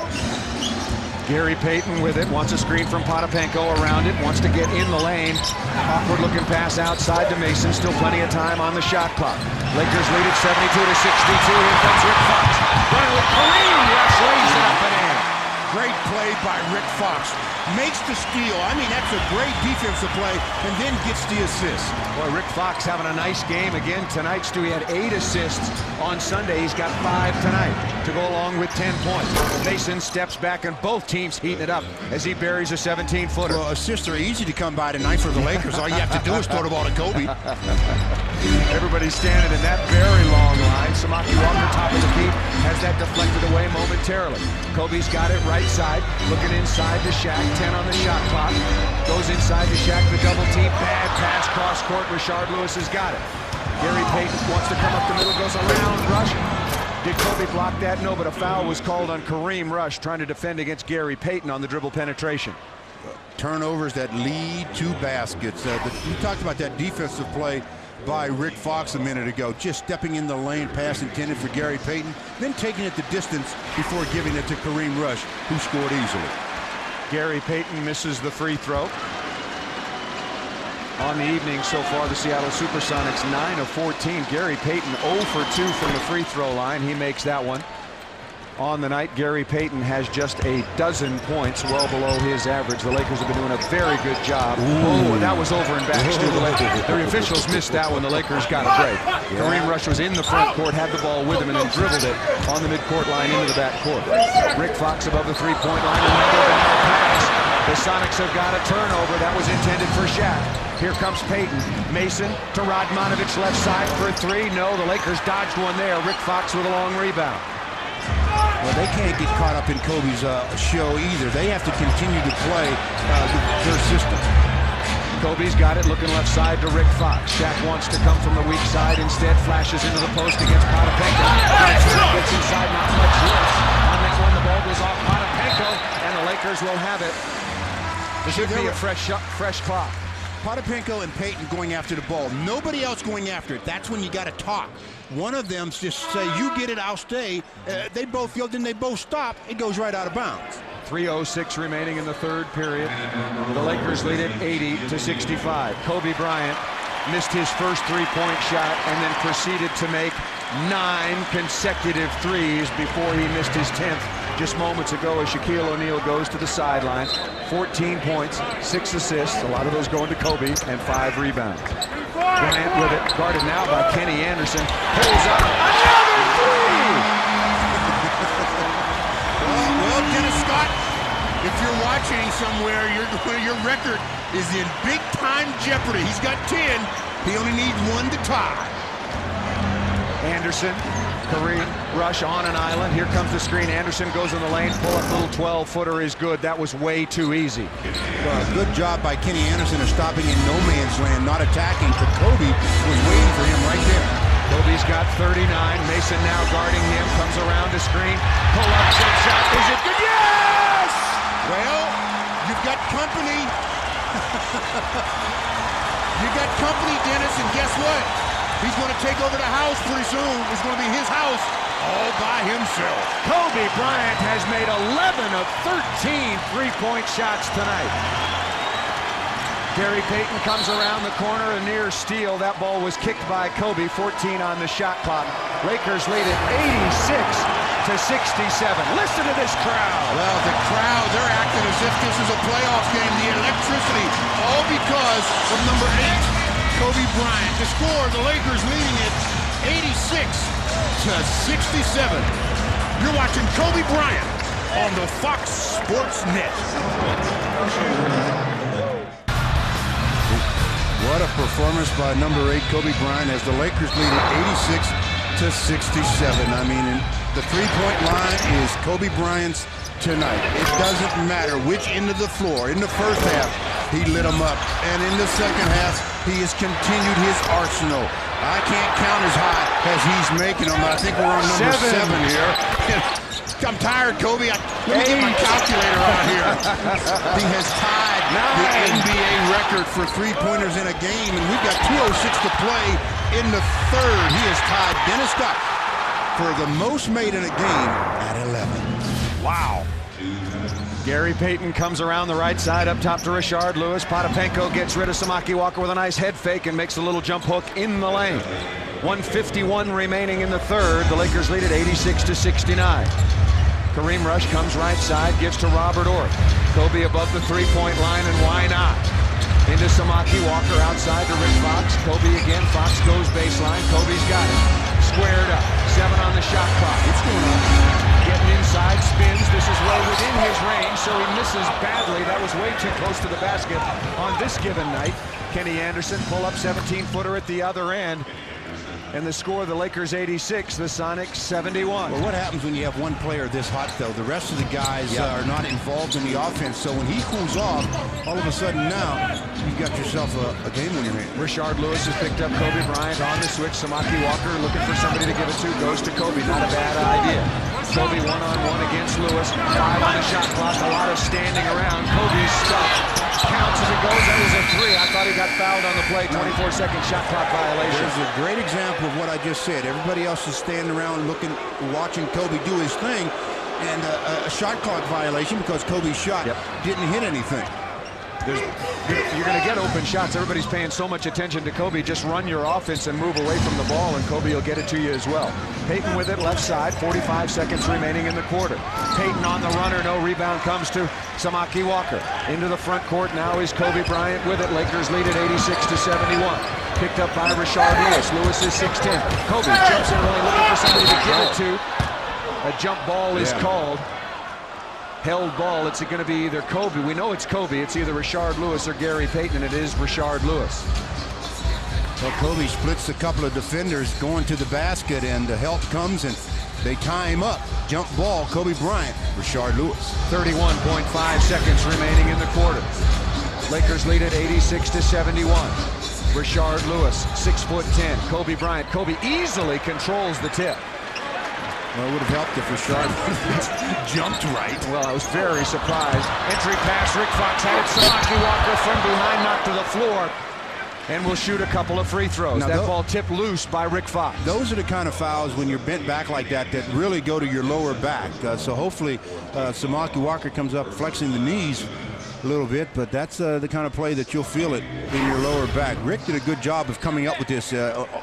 Gary Payton with it, wants a screen from Potapenko around it, wants to get in the lane. Awkward looking pass outside to Mason, still plenty of time on the shot clock. Lakers lead it 72-62, here comes Rick Fox. Running with Kareem, yes, lays it up and in. Great play by Rick Fox. Makes the steal. I mean, that's a great defensive play, and then gets the assist. Boy, Rick Fox having a nice game again tonight. Stu, he had 8 assists on Sunday. He's got 5 tonight to go along with 10 points. Mason steps back, and both teams heating it up as he buries a 17-footer. Well, assists are easy to come by tonight for the Lakers. All you have to do is throw the ball to Kobe. Everybody's standing in that very long line. Samaki Walker, top of the key, has that deflected away momentarily. Kobe's got it right side, looking inside to Shaq. 10 on the shot clock. Goes inside to Shaq, the double team. Bad pass, cross court. Rashard Lewis has got it. Gary Payton wants to come up the middle, goes around Rush. Did Kobe block that? No, but a foul was called on Kareem Rush trying to defend against Gary Payton on the dribble penetration. Turnovers that lead to baskets. We talked about that defensive play by Rick Fox a minute ago, just stepping in the lane, pass intended for Gary Payton, then taking it the distance before giving it to Kareem Rush, who scored easily. Gary Payton misses the free throw. On the evening so far, the Seattle SuperSonics 9 of 14. Gary Payton 0 for 2 from the free throw line. He makes that one. on the night. Gary Payton has just a dozen points, well below his average. The Lakers have been doing a very good job. Oh, that was over and back. The officials missed that one. The Lakers got a break. Kareem Rush was in the front court, had the ball with him, and then dribbled it on the midcourt line into the back court. Rick Fox above the three-point line. Another bad pass. The Sonics have got a turnover. That was intended for Shaq. Here comes Payton. Mason to Radmanovich, left side for a three. No, the Lakers dodged one there. Rick Fox with a long rebound. Well, they can't get caught up in Kobe's show either. They have to continue to play their system. Kobe's got it, looking left side to Rick Fox. Shaq wants to come from the weak side. Instead, flashes into the post against Potapenko. Gets inside, not much left. On that one, the ball goes off Potapenko, and the Lakers will have it. It should be a fresh clock. Potapenko and Payton going after the ball. Nobody else going after it. That's when you got to talk. One of them just say, you get it, I'll stay. They both field, then they both stop. It goes right out of bounds. 3:06 remaining in the third period. The Lakers lead it 80-65. Kobe Bryant missed his first three-point shot and then proceeded to make 9 consecutive threes before he missed his 10th just moments ago as Shaquille O'Neal goes to the sideline. 14 points, 6 assists, a lot of those going to Kobe, and 5 rebounds. Bryant with it, guarded now by Kenny Anderson. Pulls up, another three! Well, Dennis Scott, if you're watching somewhere, your record is in big-time jeopardy. He's got 10. He only needs 1 to tie. Anderson, Kareem Rush on an island. Here comes the screen. Anderson goes in the lane. Pull-up little 12-footer is good. That was way too easy. Good job by Kenny Anderson of stopping in no man's land, not attacking. But Kobe was waiting for him right there. Kobe's got 39. Mason now guarding him. Comes around to screen. Pull-up, jump shot. Is it good? Yes! Well, you've got company. You got company, Dennis, and guess what? He's going to take over the house pretty soon. It's going to be his house all by himself. Kobe Bryant has made 11 of 13 three-point shots tonight. Gary Payton comes around the corner, a near steal. That ball was kicked by Kobe, 14 on the shot clock. Lakers lead it 86-67. Listen to this crowd. Well, the crowd, they're acting as if this is a playoff game. The electricity, all because of number 8. Kobe Bryant to score, the Lakers leading it 86-67. You're watching Kobe Bryant on the Fox Sports Net. What a performance by number 8, Kobe Bryant, as the Lakers lead it 86-67. I mean, the three-point line is Kobe Bryant's tonight. It doesn't matter which end of the floor. In the first half, he lit them up. And in the second half, he has continued his arsenal. I can't count as high as he's making them. I think we're on number 7 here. I'm tired, Kobe. Let me get my calculator out here. He has tied the NBA record for three-pointers in a game, and we've got 2:06 to play in the third. He has tied Dennis Scott for the most made in a game at 11. Wow. Gary Payton comes around the right side up top to Rashard Lewis. Potapenko gets rid of Samaki Walker with a nice head fake and makes a little jump hook in the lane. 1:51 remaining in the third. The Lakers lead it 86-69. Kareem Rush comes right side, gives to Robert Orr. Kobe above the three-point line, and why not? Into Samaki Walker outside to Rick Fox. Kobe again. Fox goes baseline. Kobe's got it. Squared up. 7 on the shot clock. What's going on? Getting inside, spins. This is well within his range, so he misses badly. That was way too close to the basket on this given night. Kenny Anderson pull up 17-footer at the other end. And the score, the Lakers 86, the Sonics 71. Well, what happens when you have one player this hot, though? The rest of the guys are not involved in the offense. So when he cools off, all of a sudden now, you've got yourself a game on your hand. Rashard Lewis has picked up Kobe Bryant on the switch. Samaki Walker looking for somebody to give it to. Goes to Kobe. Not a bad idea. Kobe one-on-one against Lewis. 5 on the shot clock. A lot of standing around. Kobe's stuck. Counts as it goes. That was a 3. I thought he got fouled on the play. 24-second shot clock violation. There's a great example of what I just said. Everybody else is standing around looking, watching Kobe do his thing, and a shot clock violation because Kobe's shot didn't hit anything. You're going to get open shots. Everybody's paying so much attention to Kobe. Just run your offense and move away from the ball, and Kobe will get it to you as well. Payton with it, left side, 45 seconds remaining in the quarter. Payton on the runner, no rebound comes to Samaki Walker. Into the front court now is Kobe Bryant with it. Lakers lead at 86-71. Picked up by Rashard Lewis. Lewis is 6'10". Kobe jumps in early, looking for somebody to give it to. A jump ball is called. Held ball. It's going to be either Kobe. We know it's Kobe. It's either Rashard Lewis or Gary Payton, and it is Rashard Lewis. So Kobe splits a couple of defenders going to the basket, and the help comes, and they tie him up. Jump ball, Kobe Bryant, Rashard Lewis. 31.5 seconds remaining in the quarter. Lakers lead at 86-71. Rashard Lewis, 6'10". Kobe Bryant. Kobe easily controls the tip. Well, it would have helped if Rashard jumped right. Well, I was very surprised. Entry pass, Rick Fox had it. Samaki Walker from behind, knocked to the floor, and will shoot a couple of free throws. Now, that ball tipped loose by Rick Fox. Those are the kind of fouls when you're bent back like that that really go to your lower back. So hopefully Samaki Walker comes up flexing the knees a little bit, but that's the kind of play that you'll feel it in your lower back. Rick did a good job of coming up with this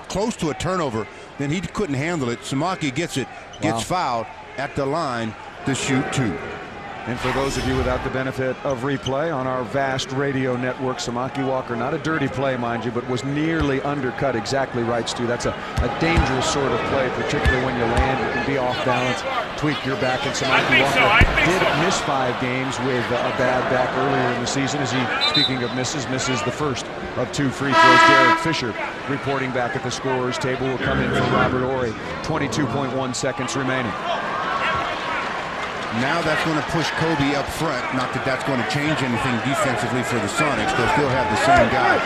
close to a turnover. Then he couldn't handle it. Samaki gets it, gets fouled at the line to shoot two. And for those of you without the benefit of replay on our vast radio network, Samaki Walker, not a dirty play, mind you, but was nearly undercut exactly right, Stu. That's a dangerous sort of play, particularly when you land. You can be off balance, tweak your back, and Samaki Walker did miss 5 games with a bad back earlier in the season. As he, speaking of misses the first of 2 free throws. Derek Fisher reporting back at the scorer's table will come in for Robert Horry. 22.1 seconds remaining. Now that's going to push Kobe up front. Not that that's going to change anything defensively for the Sonics. They'll still have the same guy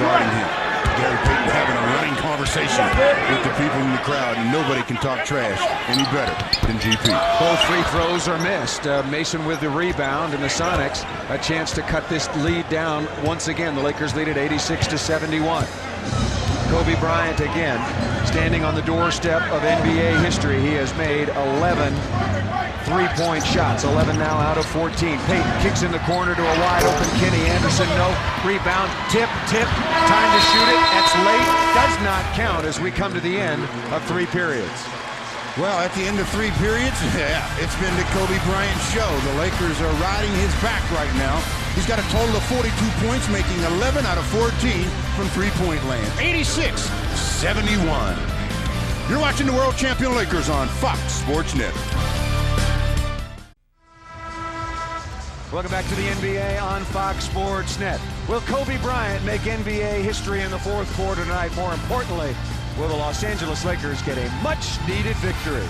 guarding him. Gary Payton having a running conversation with the people in the crowd, and nobody can talk trash any better than GP. Both free throws are missed. Mason with the rebound, and the Sonics a chance to cut this lead down once again. The Lakers lead at 86-71. Kobe Bryant again standing on the doorstep of NBA history. He has made 11 3-point shots, 11 now out of 14. Payton kicks in the corner to a wide open Kenny Anderson. No rebound. Tip. Time to shoot it. That's late. Does not count as we come to the end of 3 periods. Well, at the end of 3 periods, it's been the Kobe Bryant show. The Lakers are riding his back right now. He's got a total of 42 points, making 11 out of 14 from three-point land. 86-71. You're watching the world champion Lakers on Fox Sports Net. Welcome back to the NBA on Fox Sports Net. Will Kobe Bryant make NBA history in the 4th quarter tonight? More importantly, will the Los Angeles Lakers get a much-needed victory?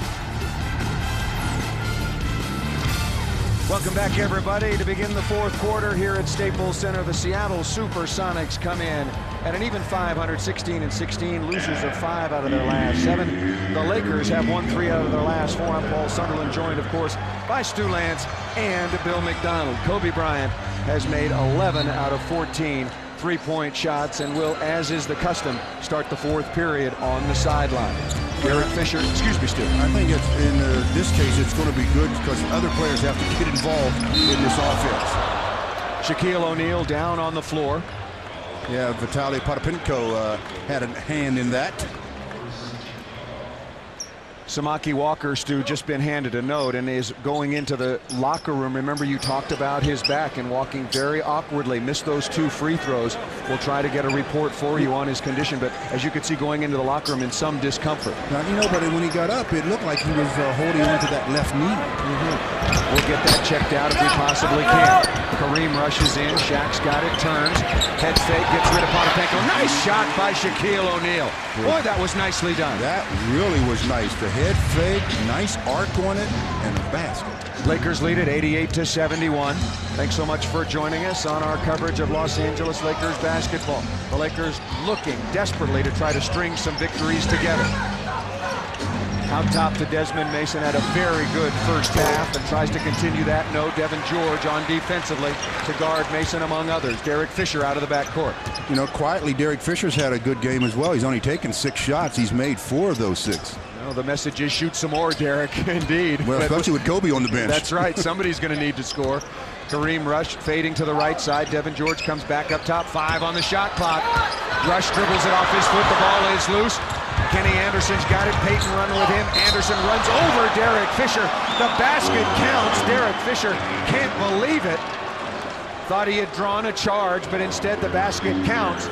Welcome back, everybody, to begin the 4th quarter here at Staples Center. The Seattle SuperSonics come in at an even 516-16, losers of 5 out of their last 7. The Lakers have won 3 out of their last 4. I'm Paul Sunderland, joined, of course, by Stu Lance and Bill McDonald. Kobe Bryant has made 11 out of 14 3-point shots and will, as is the custom, start the 4th period on the sideline. Derek Fisher, excuse me, Stu. I think it's in this case it's going to be good because other players have to get involved in this offense. Shaquille O'Neal down on the floor. Yeah, Vitaly Potapenko had a hand in that. Samaki Walker, Stu, just been handed a note and is going into the locker room. Remember, you talked about his back and walking very awkwardly. Missed those 2 free throws. We'll try to get a report for you on his condition, but as you can see, going into the locker room in some discomfort. Now, but when he got up, it looked like he was holding onto that left knee. We'll get that checked out if we possibly can. Kareem rushes in. Shaq's got it, turns. Head fake, gets rid of Potapenko. Nice shot by Shaquille O'Neal. Boy, that was nicely done. That really was nice. The head fake, nice arc on it, and a basket. Lakers lead at 88-71. Thanks so much for joining us on our coverage of Los Angeles Lakers basketball. The Lakers looking desperately to try to string some victories together. Out top to Desmond Mason, had a very good first half and tries to continue that. No, Devin George on defensively to guard Mason among others. Derek Fisher out of the backcourt. Quietly, Derek Fisher's had a good game as well. He's only taken 6 shots. He's made 4 of those 6. Well, the message is shoot some more, Derek. Indeed. Well, especially with Kobe on the bench. That's right. Somebody's going to need to score. Kareem Rush fading to the right side. Devin George comes back up top. 5 on the shot clock. Rush dribbles it off his foot. The ball is loose. Kenny Anderson's got it. Payton running with him. Anderson runs over Derek Fisher. The basket counts. Derek Fisher can't believe it. Thought he had drawn a charge, but instead the basket counts.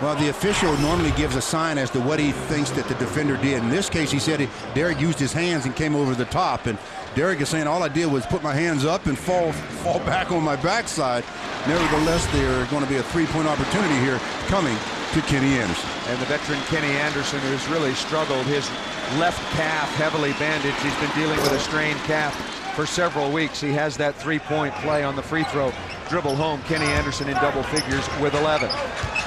Well, the official normally gives a sign as to what he thinks that the defender did. In this case, he said Derek used his hands and came over the top. And Derek is saying all I did was put my hands up and fall back on my backside. Nevertheless, there's going to be a three-point opportunity here coming to Kenny Anderson. And the veteran Kenny Anderson, who's really struggled, his left calf heavily bandaged. He's been dealing with a strained calf for several weeks. He has that three-point play on the free throw. Dribble home, Kenny Anderson in double figures with 11.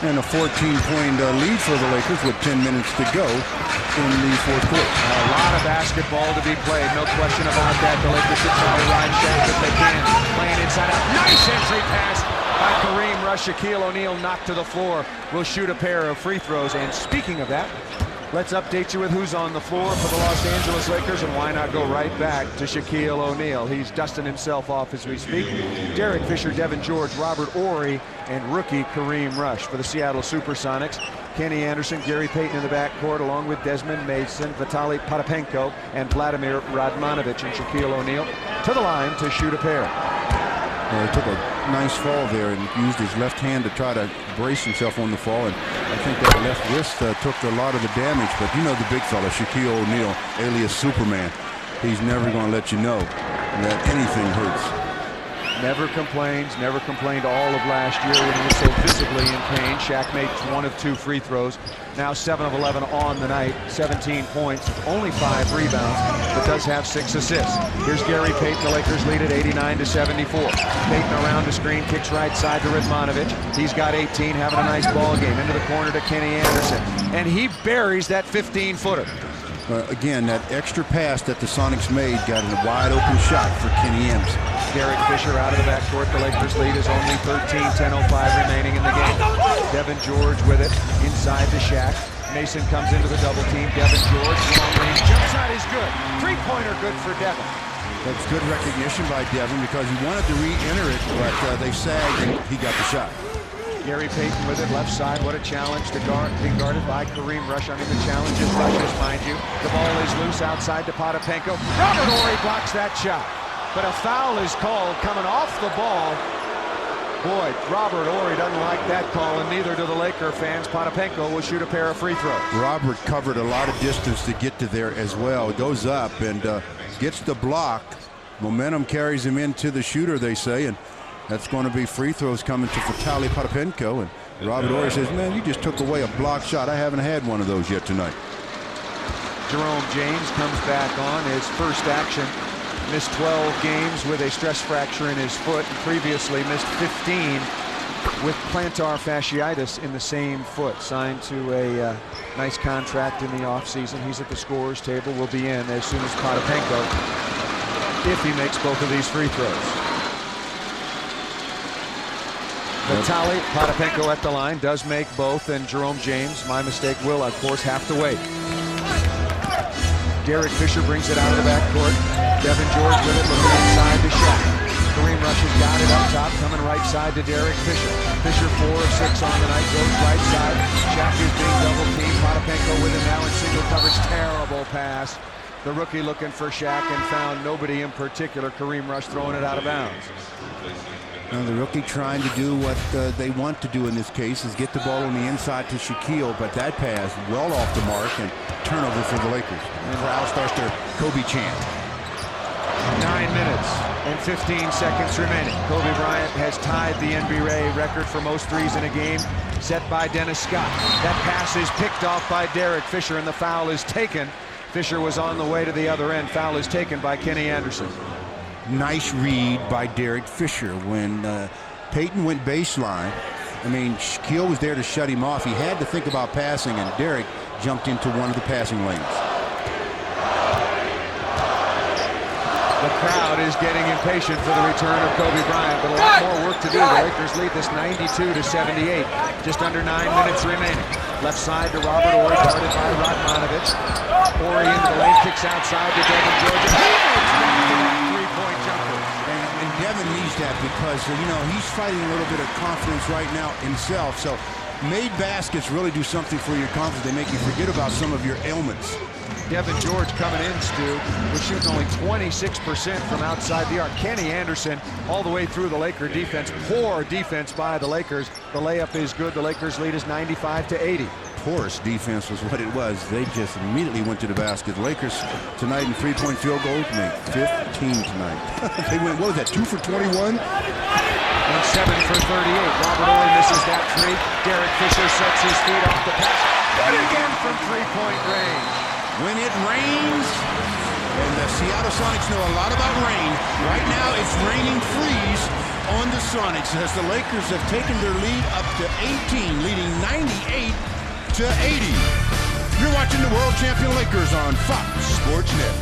And a 14-point lead for the Lakers with 10 minutes to go in the fourth quarter. A lot of basketball to be played, no question about that. The Lakers should try to ride Shaq if they can. Playing inside out. Nice entry pass by Kareem Rush. Shaquille O'Neal knocked to the floor. Will shoot a pair of free throws. And speaking of that, let's update you with who's on the floor for the Los Angeles Lakers, and why not go right back to Shaquille O'Neal. He's dusting himself off as we speak. Derek Fisher, Devin George, Robert Horry, and rookie Kareem Rush. For the Seattle SuperSonics, Kenny Anderson, Gary Payton in the backcourt, along with Desmond Mason, Vitaly Potapenko, and Vladimir Radmanovic. And Shaquille O'Neal to the line to shoot a pair. He took a nice fall there and used his left hand to try to brace himself on the fall, and I think that left wrist took a lot of the damage. But you know the big fella, Shaquille O'Neal, alias Superman, he's never going to let you know that anything hurts. Never complained all of last year when he was so visibly in pain. Shaq made 1 of 2 free throws. Now 7 of 11 on the night, 17 points, only 5 rebounds, but does have 6 assists. Here's Gary Payton. The Lakers lead at 89-74. Payton around the screen, kicks right side to Radmanovic. He's got 18, having a nice ball game. Into the corner to Kenny Anderson, and he buries that 15-footer. Again, that extra pass that the Sonics made got a wide open shot for Kenny Anderson. Derek Fisher out of the backcourt. The Lakers lead is only 13, 10:05 remaining in the game. Devin George with it inside to Shaq. Mason comes into the double team. Devin George, long range jump shot is good. Three-pointer good for Devin. That's good recognition by Devin because he wanted to re-enter it, but they sagged and he got the shot. Gary Payton with it, left side. What a challenge to guard, being guarded by Kareem Rush. I mean, the challenge is rushes, mind you. The ball is loose outside to Potapenko. Robert Horry blocks that shot, but a foul is called coming off the ball. Boy, Robert Horry doesn't like that call, and neither do the Laker fans. Potapenko will shoot a pair of free throws. Robert covered a lot of distance to get to there as well. It goes up and gets the block. Momentum carries him into the shooter, they say, and that's going to be free throws coming to Vitaly Potapenko. And Robert Horry says, man, you just took away a block shot. I haven't had one of those yet tonight. Jerome James comes back on his first action. Missed 12 games with a stress fracture in his foot, and previously missed 15 with plantar fasciitis in the same foot. Signed to a nice contract in the offseason. He's at the scorer's table. Will be in as soon as Potapenko, if he makes both of these free throws. Vitaly Potapenko at the line, does make both, and Jerome James, my mistake, will of course have to wait. Derek Fisher brings it out of the backcourt. Devin George with it, looking inside to Shaq. Kareem Rush has got it up top, coming right side to Derek Fisher. Fisher 4 of 6 on the night, goes right side. Shaq is being double teamed. Potapenko with it now in single coverage. Terrible pass. The rookie looking for Shaq and found nobody in particular. Kareem Rush throwing it out of bounds. Now the rookie trying to do what they want to do in this case is get the ball on the inside to Shaquille, but that pass well off the mark and turnover for the Lakers. And the crowd starts their Kobe chant. 9 minutes and 15 seconds remaining. Kobe Bryant has tied the NBA record for most threes in a game, set by Dennis Scott. That pass is picked off by Derek Fisher, and the foul is taken. Fisher was on the way to the other end. Foul is taken by Kenny Anderson. Nice read by Derek Fisher. When Payton went baseline, I mean, Shaquille was there to shut him off. He had to think about passing, and Derek jumped into one of the passing lanes. The crowd is getting impatient for the return of Kobe Bryant, but a lot more work to do. The Lakers lead this 92-78. Just under 9 minutes remaining. Left side to Robert Horry, guarded by Radmanovic. Horry into the lane, kicks outside to Devin George. He makes that three-point jumper. And Devin needs that because, he's fighting a little bit of confidence right now himself. So made baskets really do something for your confidence. They make you forget about some of your ailments. Devin George coming in, Stu, was shooting only 26% from outside the arc. Kenny Anderson all the way through the Laker defense. Poor defense by the Lakers. The layup is good. The Lakers lead is 95-80. Porous defense was what it was. They just immediately went to the basket. Lakers tonight in three-point field goals made 15 tonight. They went, what was that, 2 for 21? And 7 for 38. Robert Ory misses that three. Derek Fisher sets his feet off the pass. Good again from three-point range. When it rains, and the Seattle Sonics know a lot about rain, right now it's raining freeze on the Sonics as the Lakers have taken their lead up to 18, leading 98-80. You're watching the world champion Lakers on Fox Sports Net.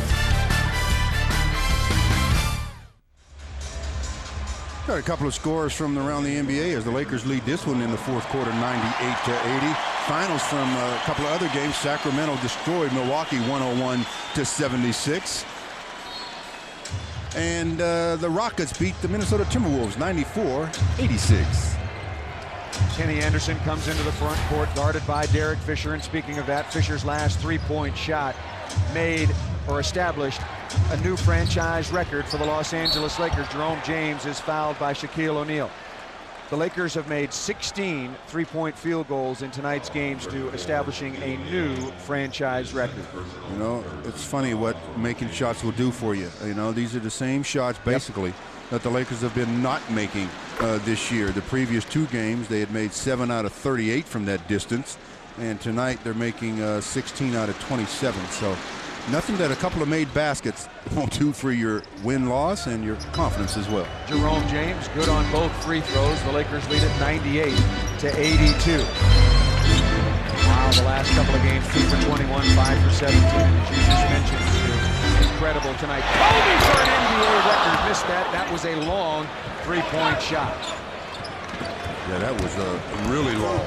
Got a couple of scores from around the NBA as the Lakers lead this one in the fourth quarter, 98-80. Finals from a couple of other games. Sacramento destroyed Milwaukee 101-76. And the Rockets beat the Minnesota Timberwolves 94-86. Kenny Anderson comes into the front court, guarded by Derek Fisher. And speaking of that, Fisher's last three-point shot made or established a new franchise record for the Los Angeles Lakers. Jerome James is fouled by Shaquille O'Neal. The Lakers have made 16 three-point field goals in tonight's games to establishing a new franchise record. It's funny what making shots will do for you. These are the same shots basically that the Lakers have been not making this year. The previous two games, they had made 7 out of 38 from that distance. And tonight they're making 16 out of 27. So nothing that a couple of made baskets won't do for your win-loss and your confidence as well. Jerome James, good on both free throws. The Lakers lead at 98-82. Wow, the last couple of games, 2 for 21, 5 for 17. As you just mentioned, incredible tonight. Kobe for an NBA record. Missed that. That was a long three-point shot. Yeah, that was really long.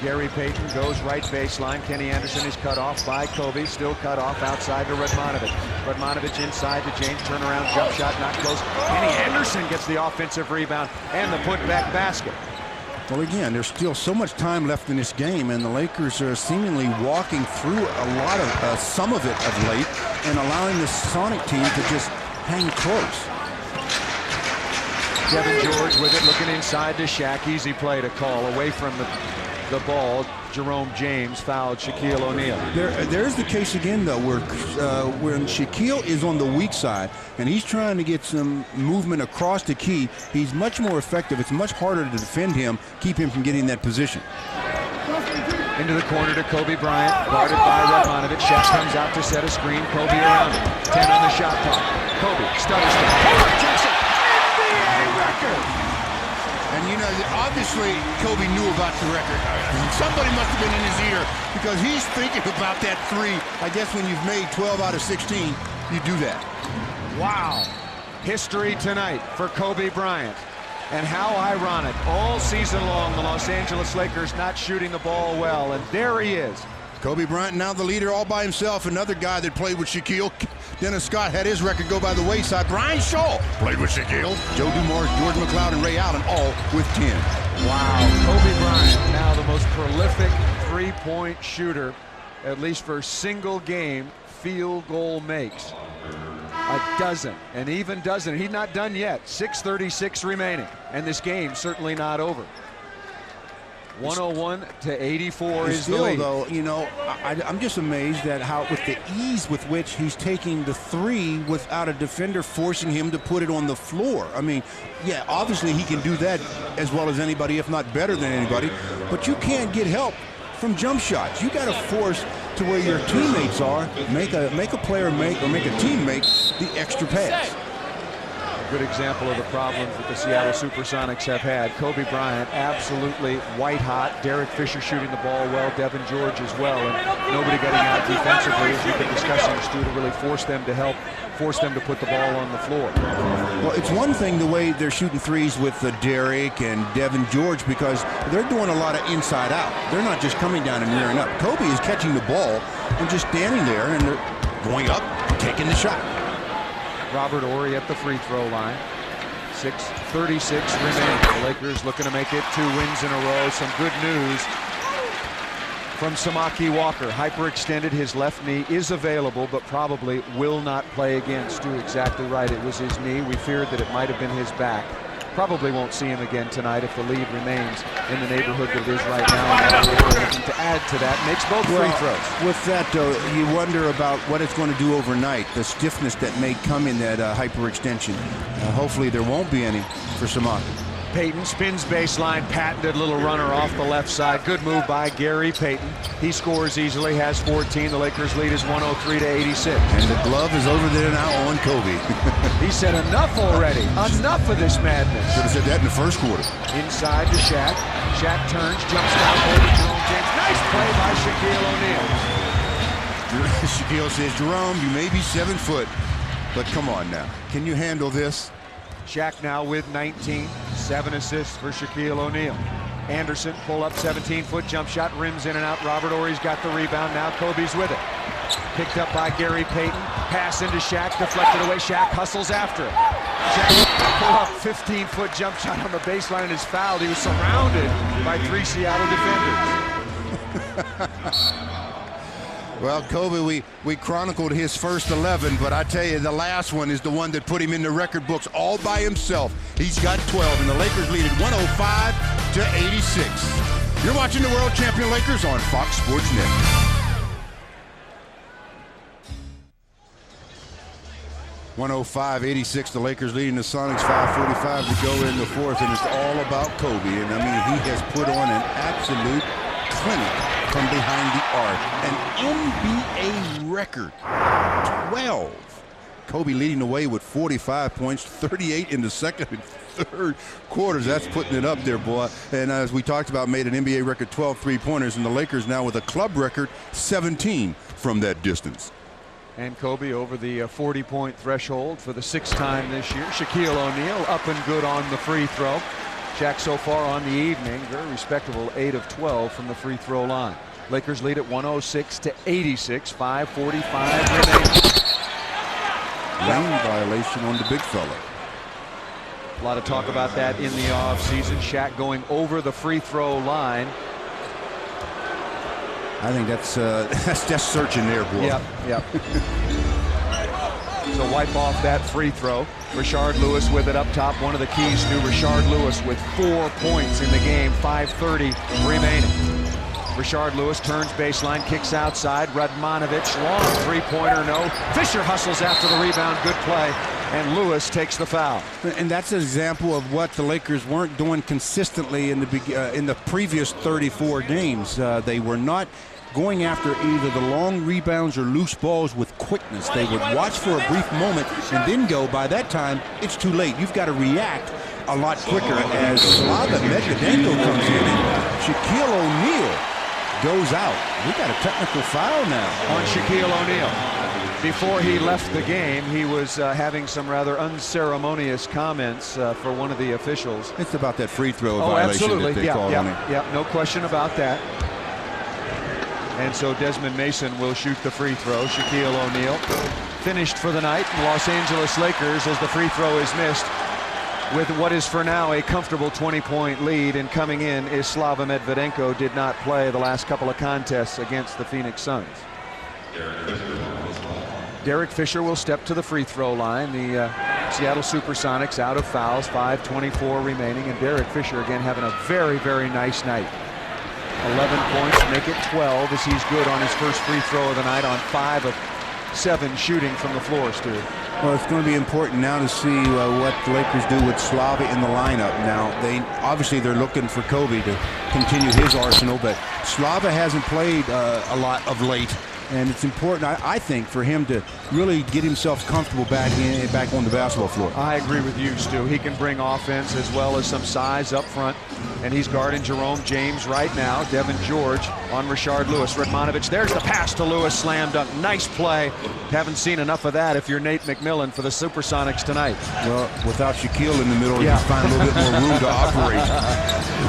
Gary Payton goes right baseline. Kenny Anderson is cut off by Kobe. Still cut off outside to Radmanovic. Radmanovic inside to James. Turnaround jump shot not close. Kenny Anderson gets the offensive rebound and the putback basket. Well, again, there's still so much time left in this game, and the Lakers are seemingly walking through a lot of some of it of late and allowing the Sonic team to just hang close. Devin George with it, looking inside to Shaq. Easy play to call away from the ball. Jerome James fouled Shaquille O'Neal. There's the case again, though, where when Shaquille is on the weak side and he's trying to get some movement across the key, he's much more effective. It's much harder to defend him, keep him from getting that position. Into the corner to Kobe Bryant, guarded by Radmanovic. Shaq comes out to set a screen. Kobe around it. 10 on the shot clock. Kobe stutters to Jackson. NBA record. And obviously Kobe knew about the record. Somebody must have been in his ear because he's thinking about that three. I guess when you've made 12 out of 16, you do that. Wow. History tonight for Kobe Bryant. And how ironic, all season long, the Los Angeles Lakers not shooting the ball well. And there he is. Kobe Bryant now the leader all by himself. Another guy that played with Shaquille. Dennis Scott had his record go by the wayside. Brian Shaw played with Shaquille. Joe Dumars, George McLeod, and Ray Allen all with 10. Wow, Kobe Bryant now the most prolific three-point shooter, at least for single game field goal makes. A dozen, and even dozen. He's not done yet. 6:36 remaining, and this game certainly not over. 101-84 is the lead. Though, I'm just amazed at how, with the ease with which he's taking the three without a defender forcing him to put it on the floor. I mean, yeah, obviously he can do that as well as anybody, if not better than anybody, but you can't get help from jump shots. You got to force to where your teammates are, make a player make or make a team make the extra pass. A good example of the problems that the Seattle SuperSonics have had. Kobe Bryant absolutely white hot. Derek Fisher shooting the ball well. Devin George as well. And nobody getting out defensively, as we've been discussing, Stu, to really force them to put the ball on the floor. Well, it's one thing the way they're shooting threes with Derek and Devin George because they're doing a lot of inside out. They're not just coming down and rearing up. Kobe is catching the ball and just standing there, and they're going up, taking the shot. Robert Ory at the free throw line. 6:36 remaining. The Lakers looking to make it 2 wins in a row. Some good news from Samaki Walker. Hyperextended, his left knee is available, but probably will not play again. Stu, exactly right. It was his knee. We feared that it might have been his back. Probably won't see him again tonight if the lead remains in the neighborhood that it is right now. Looking to add to that, makes both free throws. With that, though, you wonder about what it's going to do overnight, the stiffness that may come in that hyperextension. Hopefully there won't be any for Samaki. Payton spins baseline, patented little runner off the left side. Good move by Gary Payton. He scores easily, has 14. The Lakers lead is 103-86. And the glove is over there now on Kobe. He said enough already. Enough of this madness. Should have said that in the first quarter. Inside to Shaq. Shaq turns, jumps down over Jerome James. Nice play by Shaquille O'Neal. Shaquille says, Jerome, you may be 7 foot, but come on now. Can you handle this? Shaq now with 19, 7 assists for Shaquille O'Neal. Anderson, pull up 17-foot jump shot, rims in and out. Robert Horry's got the rebound, now Kobe's with it. Picked up by Gary Payton, pass into Shaq, deflected away, Shaq hustles after it. Shaq pull up 15-foot jump shot on the baseline and is fouled. He was surrounded by 3 Seattle defenders. Well, Kobe, we chronicled his first 11, but I tell you, the last one is the one that put him in the record books all by himself. He's got 12, and the Lakers lead at 105-86. You're watching the world champion Lakers on Fox Sports Net. (105-86), the Lakers leading the Sonics, 5:45 to go in the fourth, and it's all about Kobe. And I mean, he has put on an absolute clinic from behind the arc. An NBA record, 12. Kobe leading the way with 45 points, 38 in the second and third quarters. That's putting it up there, boy. And as we talked about, made an NBA record 12 three-pointers, and the Lakers now with a club record 17 from that distance. And Kobe over the 40-point threshold for the 6th time this year. Shaquille O'Neal up and good on the free throw. Shaq so far on the evening, very respectable 8 of 12 from the free throw line. Lakers lead at 106-86, 5:45 remaining. Lane violation on the big fella. A lot of talk about that in the offseason. Shaq going over the free throw line. I think that's searching there, boy. Yep. So wipe off that free throw. Rashard Lewis with it up top. One of the keys to Rashard Lewis with 4 points in the game. 5:30 remaining. Rashard Lewis turns baseline, kicks outside. Radmanovic, long three-pointer, no. Fisher hustles after the rebound, good play, and Lewis takes the foul. And that's an example of what the Lakers weren't doing consistently in the previous 34 games. They were not going after either the long rebounds or loose balls with quickness. They would watch for a brief moment and then go. By that time, it's too late. You've got to react a lot quicker as Slava Medvedenko comes in and Shaquille O'Neal goes out. We got a technical foul now on Shaquille O'Neal. Before he left the game, he was having some rather unceremonious comments for one of the officials. It's about that free throw violation that they called on him. Yeah, no question about that. And so Desmond Mason will shoot the free throw. Shaquille O'Neal finished for the night. The Los Angeles Lakers, as the free throw is missed, with what is for now a comfortable 20-point lead, and coming in is Slava Medvedenko. Did not play the last couple of contests against the Phoenix Suns. Derek Fisher will step to the free throw line. The Seattle SuperSonics out of fouls, 5:24 remaining, and Derek Fisher again having a very, very nice night. 11 points, make it 12 as he's good on his first free throw of the night on 5 of 7 shooting from the floor, Stu. Well, it's going to be important now to see what the Lakers do with Slava in the lineup. Now, they're looking for Kobe to continue his arsenal, but Slava hasn't played a lot of late. And it's important, I think, for him to really get himself comfortable back on the basketball floor. I agree with you, Stu. He can bring offense as well as some size up front. And he's guarding Jerome James right now. Devin George on Rashard Lewis. Radmanovic, there's the pass to Lewis. Slam dunk. Nice play. Haven't seen enough of that if you're Nate McMillan for the SuperSonics tonight. Well, without Shaquille in the middle, you find a little bit more room to operate.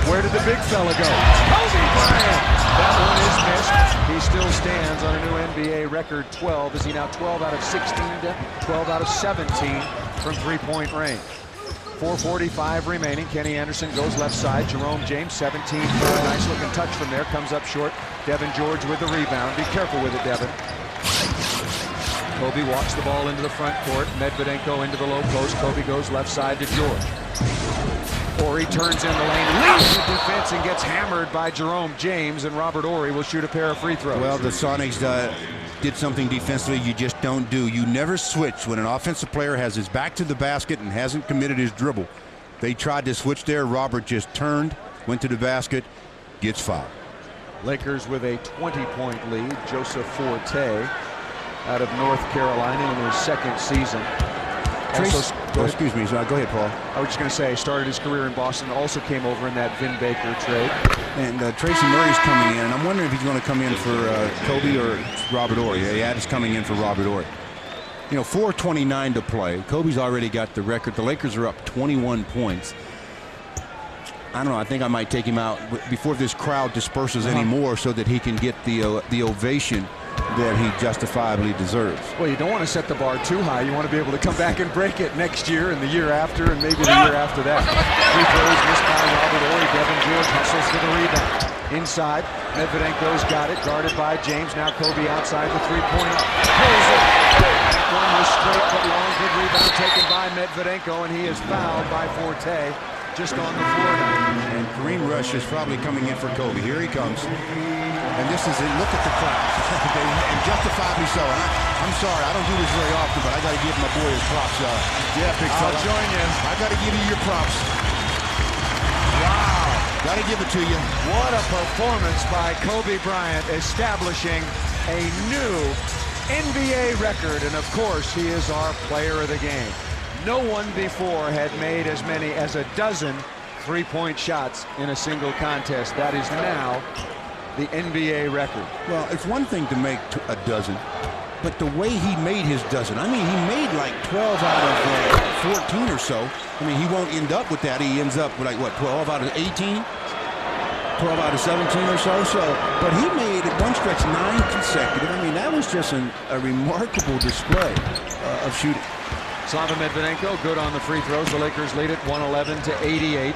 Where did the big fella go? Kobe Bryant. That one is missed. He still stands on a new NBA record 12. Is he now 12 out of 16 to 12 out of 17 from three-point range? 4:45 remaining. Kenny Anderson goes left side. Jerome James, 17-footer. Nice looking touch from there. Comes up short. Devin George with the rebound. Be careful with it, Devin. Kobe walks the ball into the front court. Medvedenko into the low post. Kobe goes left side to George. Horry turns in the lane, leads the defense and gets hammered by Jerome James, and Robert Horry will shoot a pair of free throws. Well, the Sonics did something defensively you just don't do. You never switch when an offensive player has his back to the basket and hasn't committed his dribble. They tried to switch there. Robert just turned, went to the basket, gets fouled. Lakers with a 20-point lead. Joseph Forte out of North Carolina in his second season. Excuse me, go ahead, Paul. I was just going to say, started his career in Boston, also came over in that Vin Baker trade. And Tracy Murray's coming in, and I'm wondering if he's going to come in for Kobe or Robert Horry. Yeah, he's coming in for Robert Horry. You know, 4:29 to play. Kobe's already got the record. The Lakers are up 21 points. I don't know, I think I might take him out before this crowd disperses anymore so that he can get the ovation that he justifiably deserves. Well, you don't want to set the bar too high. You want to be able to come back and break it next year and the year after and maybe the year after that. Free throws missed by Robert Horry. Devin George hustles for the rebound. Inside, Medvedenko's got it, guarded by James. Now Kobe outside the three-pointer. Pulls it. That one was straight but long. Good rebound taken by Medvedenko, and he is fouled by Forte just on the floor now. And Kareem Rush is probably coming in for Kobe. Here he comes. And this is it. Look at the crowd. And justifiably so. And I'm sorry, I don't do this very often, but I got to give my boy his props. Yeah, big fella. I'll join you. I got to give you your props. Wow. Got to give it to you. What a performance by Kobe Bryant, establishing a new NBA record. And of course, he is our player of the game. No one before had made as many as a dozen three-point shots in a single contest. That is now the NBA record. Well, it's one thing to make a dozen, but the way he made his dozen, I mean, he made like 12 out of 14 or so. I mean, he won't end up with that. He ends up with like, what, 12 out of 18? 12 out of 17 or so. But he made at one stretch 9 consecutive. I mean, that was just a remarkable display of shooting. Slava Medvedenko good on the free throws. The Lakers lead it 111-88.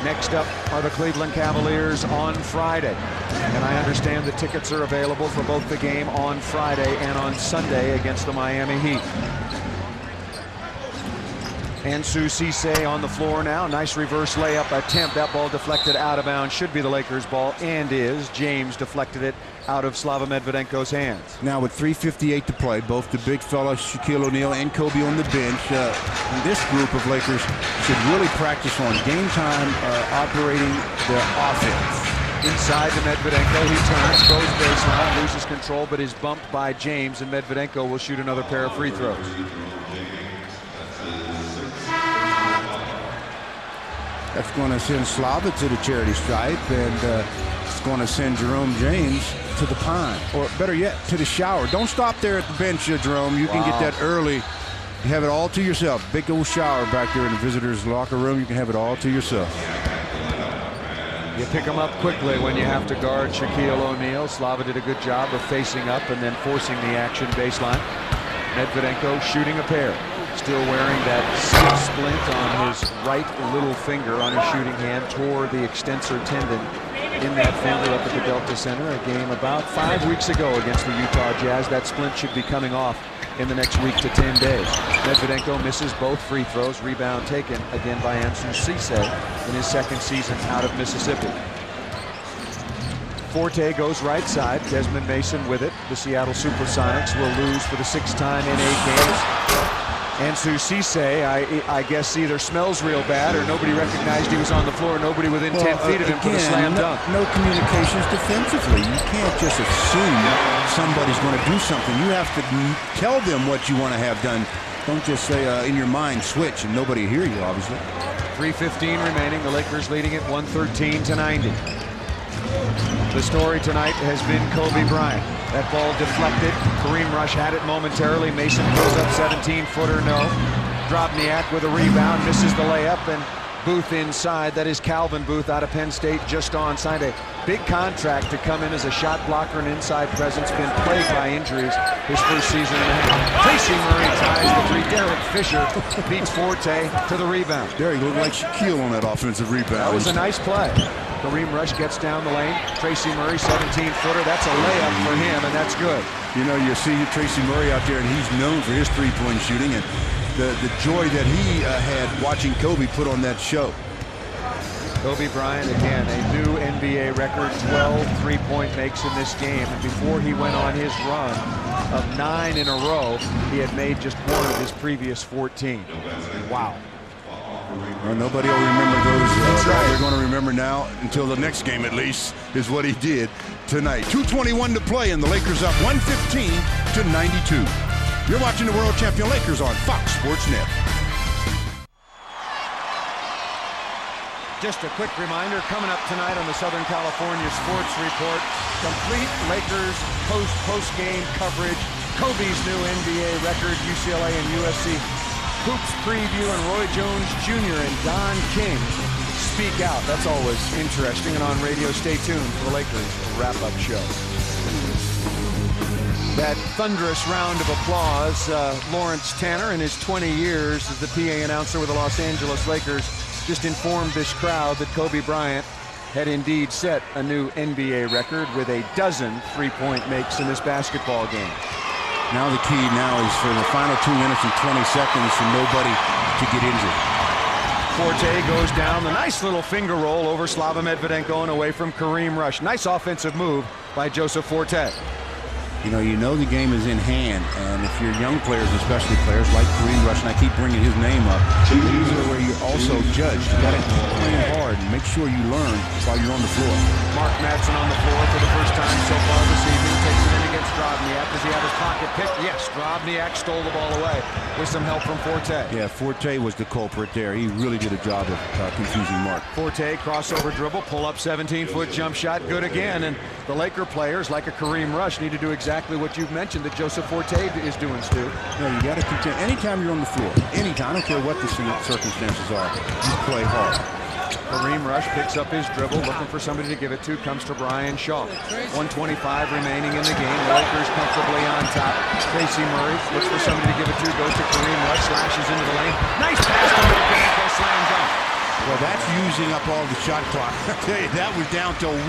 Next up are the Cleveland Cavaliers on Friday. And I understand the tickets are available for both the game on Friday and on Sunday against the Miami Heat. Ansu Cisse on the floor now. Nice reverse layup attempt. That ball deflected out of bounds. Should be the Lakers' ball, and is. James deflected it out of Slava Medvedenko's hands. Now with 3:58 to play, both the big fella Shaquille O'Neal and Kobe on the bench. This group of Lakers should really practice on game time operating their offense. Inside to Medvedenko, he turns, goes baseline, loses control, but is bumped by James, and Medvedenko will shoot another pair of free throws. That's going to send Slava to the charity stripe, and it's going to send Jerome James to the pine, or better yet, to the shower. Don't stop there at the bench, Jerome. You can get that early. You have it all to yourself. Big old shower back there in the visitors' locker room. You can have it all to yourself. You pick them up quickly when you have to guard Shaquille O'Neal. Slava did a good job of facing up and then forcing the action baseline. Medvedenko shooting a pair. Still wearing that splint on his right little finger on his shooting hand. Tore the extensor tendon in that finger up at the Delta Center. A game about 5 weeks ago against the Utah Jazz. That splint should be coming off in the next week to 10 days. Medvedenko misses both free throws. Rebound taken again by Ansu Cisse in his second season out of Mississippi. Forte goes right side. Desmond Mason with it. The Seattle SuperSonics will lose for the 6th time in 8 games. Ansu Cisse, I guess, either smells real bad or nobody recognized he was on the floor. Nobody within 10 feet of him for the slam dunk. No communications defensively. You can't just assume somebody's going to do something. You have to tell them what you want to have done. Don't just say in your mind switch and nobody hear you, obviously. 3:15 remaining. The Lakers leading it 113-90. The story tonight has been Kobe Bryant. That ball deflected. Kareem Rush had it momentarily. Mason pulls up 17-footer, no. Drobniak with a rebound, misses the layup, and Booth inside. That is Calvin Booth out of Penn State, just on. Signed a big contract to come in as a shot blocker and inside presence. Been plagued by injuries his first season and a half. Tracy Murray ties the three. Derek Fisher beats Forte to the rebound. Derek looked like Shaquille on that offensive rebound. That was a nice play. Kareem Rush gets down the lane. Tracy Murray, 17-footer. That's a layup for him, and that's good. You know, you see Tracy Murray out there, and he's known for his three-point shooting, and the joy that he had watching Kobe put on that show. Kobe Bryant, again, a new NBA record, 12 three-point makes in this game. And before he went on his run of 9 in a row, he had made just one of his previous 14. Wow. Well, nobody will remember those. That's right. They're going to remember now, until the next game at least, is what he did tonight. 2:21 to play, and the Lakers up 115-92. You're watching the World Champion Lakers on Fox Sports Net. Just a quick reminder, coming up tonight on the Southern California Sports Report, complete Lakers post-game coverage, Kobe's new NBA record, UCLA and USC hoops preview, and Roy Jones Jr. and Don King speak out. That's always interesting, and on radio, stay tuned for the Lakers wrap-up show. That thunderous round of applause, Lawrence Tanner, in his 20 years as the PA announcer with the Los Angeles Lakers, just informed this crowd that Kobe Bryant had indeed set a new NBA record with a dozen three-point makes in this basketball game. Now the key now is for the final 2 minutes and 20 seconds for nobody to get injured. Forte goes down, the nice little finger roll over Slava Medvedenko and away from Kareem Rush. Nice offensive move by Joseph Forte. You know the game is in hand, and if you're young players, especially players like Kobe Bryant, and I keep bringing his name up, these are where you're also judged. You got to keep playing hard and make sure you learn while you're on the floor. Mark Madsen on the floor for the first time so far this evening. Takes it in against Drobniak. Does he have his pocket picked? Yes, Drobniak stole the ball away with some help from Forte. Yeah, Forte was the culprit there. He really did a job of confusing Mark. Forte, crossover dribble, pull up 17-foot jump shot, good again. And the Laker players, like a Kareem Rush, need to do exactly what you've mentioned that Joseph Forte is doing, Stu. No, you got to contend. Anytime you're on the floor, anytime, I don't care what the circumstances are, you play hard. Kareem Rush picks up his dribble, looking for somebody to give it to, comes to Brian Shaw. 1:25 remaining in the game. The Lakers comfortably on top. Tracy Murray looks for somebody to give it to, goes to Kareem Rush, slashes into the lane. Nice pass to Medvedenko, slam dunk. Well, that's using up all the shot clock. I tell you, that was down to 1.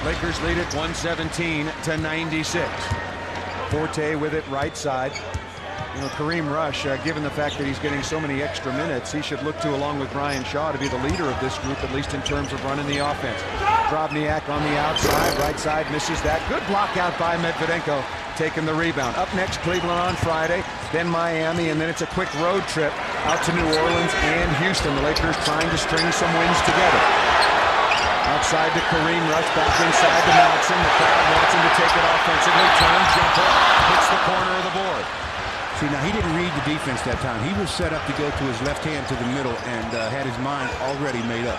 Lakers lead it 117-96. Forte with it right side. Kareem Rush, given the fact that he's getting so many extra minutes, he should look to, along with Brian Shaw, to be the leader of this group, at least in terms of running the offense. Drobniak on the outside, right side, misses that. Good block out by Medvedenko, taking the rebound. Up next, Cleveland on Friday, then Miami, and then it's a quick road trip out to New Orleans and Houston. The Lakers trying to string some wins together. Outside to Kareem Rush, back inside to Madsen. The crowd wants him to take it offensively. Turn, jumper, hits the corner of the board. See, now he didn't read the defense that time. He was set up to go to his left hand to the middle and had his mind already made up.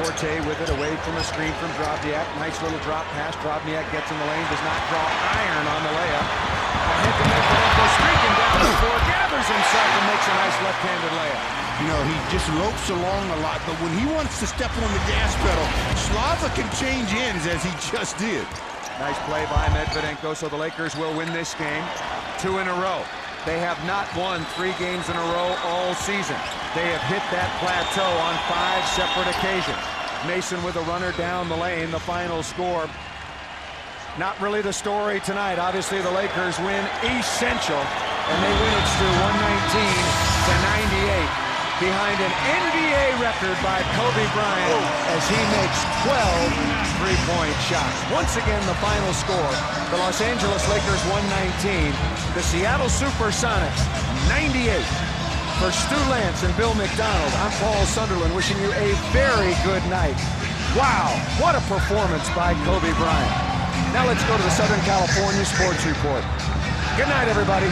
Forte with it, away from a screen from Drobniak. Nice little drop pass. Drobniak gets in the lane, does not draw iron on the layup. Ahead to Medvedenko, streaking down the floor, gathers himself and makes a nice left-handed layup. He just lopes along a lot, but when he wants to step on the gas pedal, Slava can change ends as he just did. Nice play by Medvedenko, so the Lakers will win this game 2 in a row. They have not won 3 games in a row all season. They have hit that plateau on 5 separate occasions. Mason with a runner down the lane, the final score. Not really the story tonight. Obviously, the Lakers win essential, and they win it to 119-98. Behind an NBA record by Kobe Bryant as he makes 12 three-point shots. Once again, the final score, the Los Angeles Lakers 119, the Seattle SuperSonics 98. For Stu Lance and Bill McDonald, I'm Paul Sunderland wishing you a very good night. Wow, what a performance by Kobe Bryant. Now let's go to the Southern California Sports Report. Good night, everybody.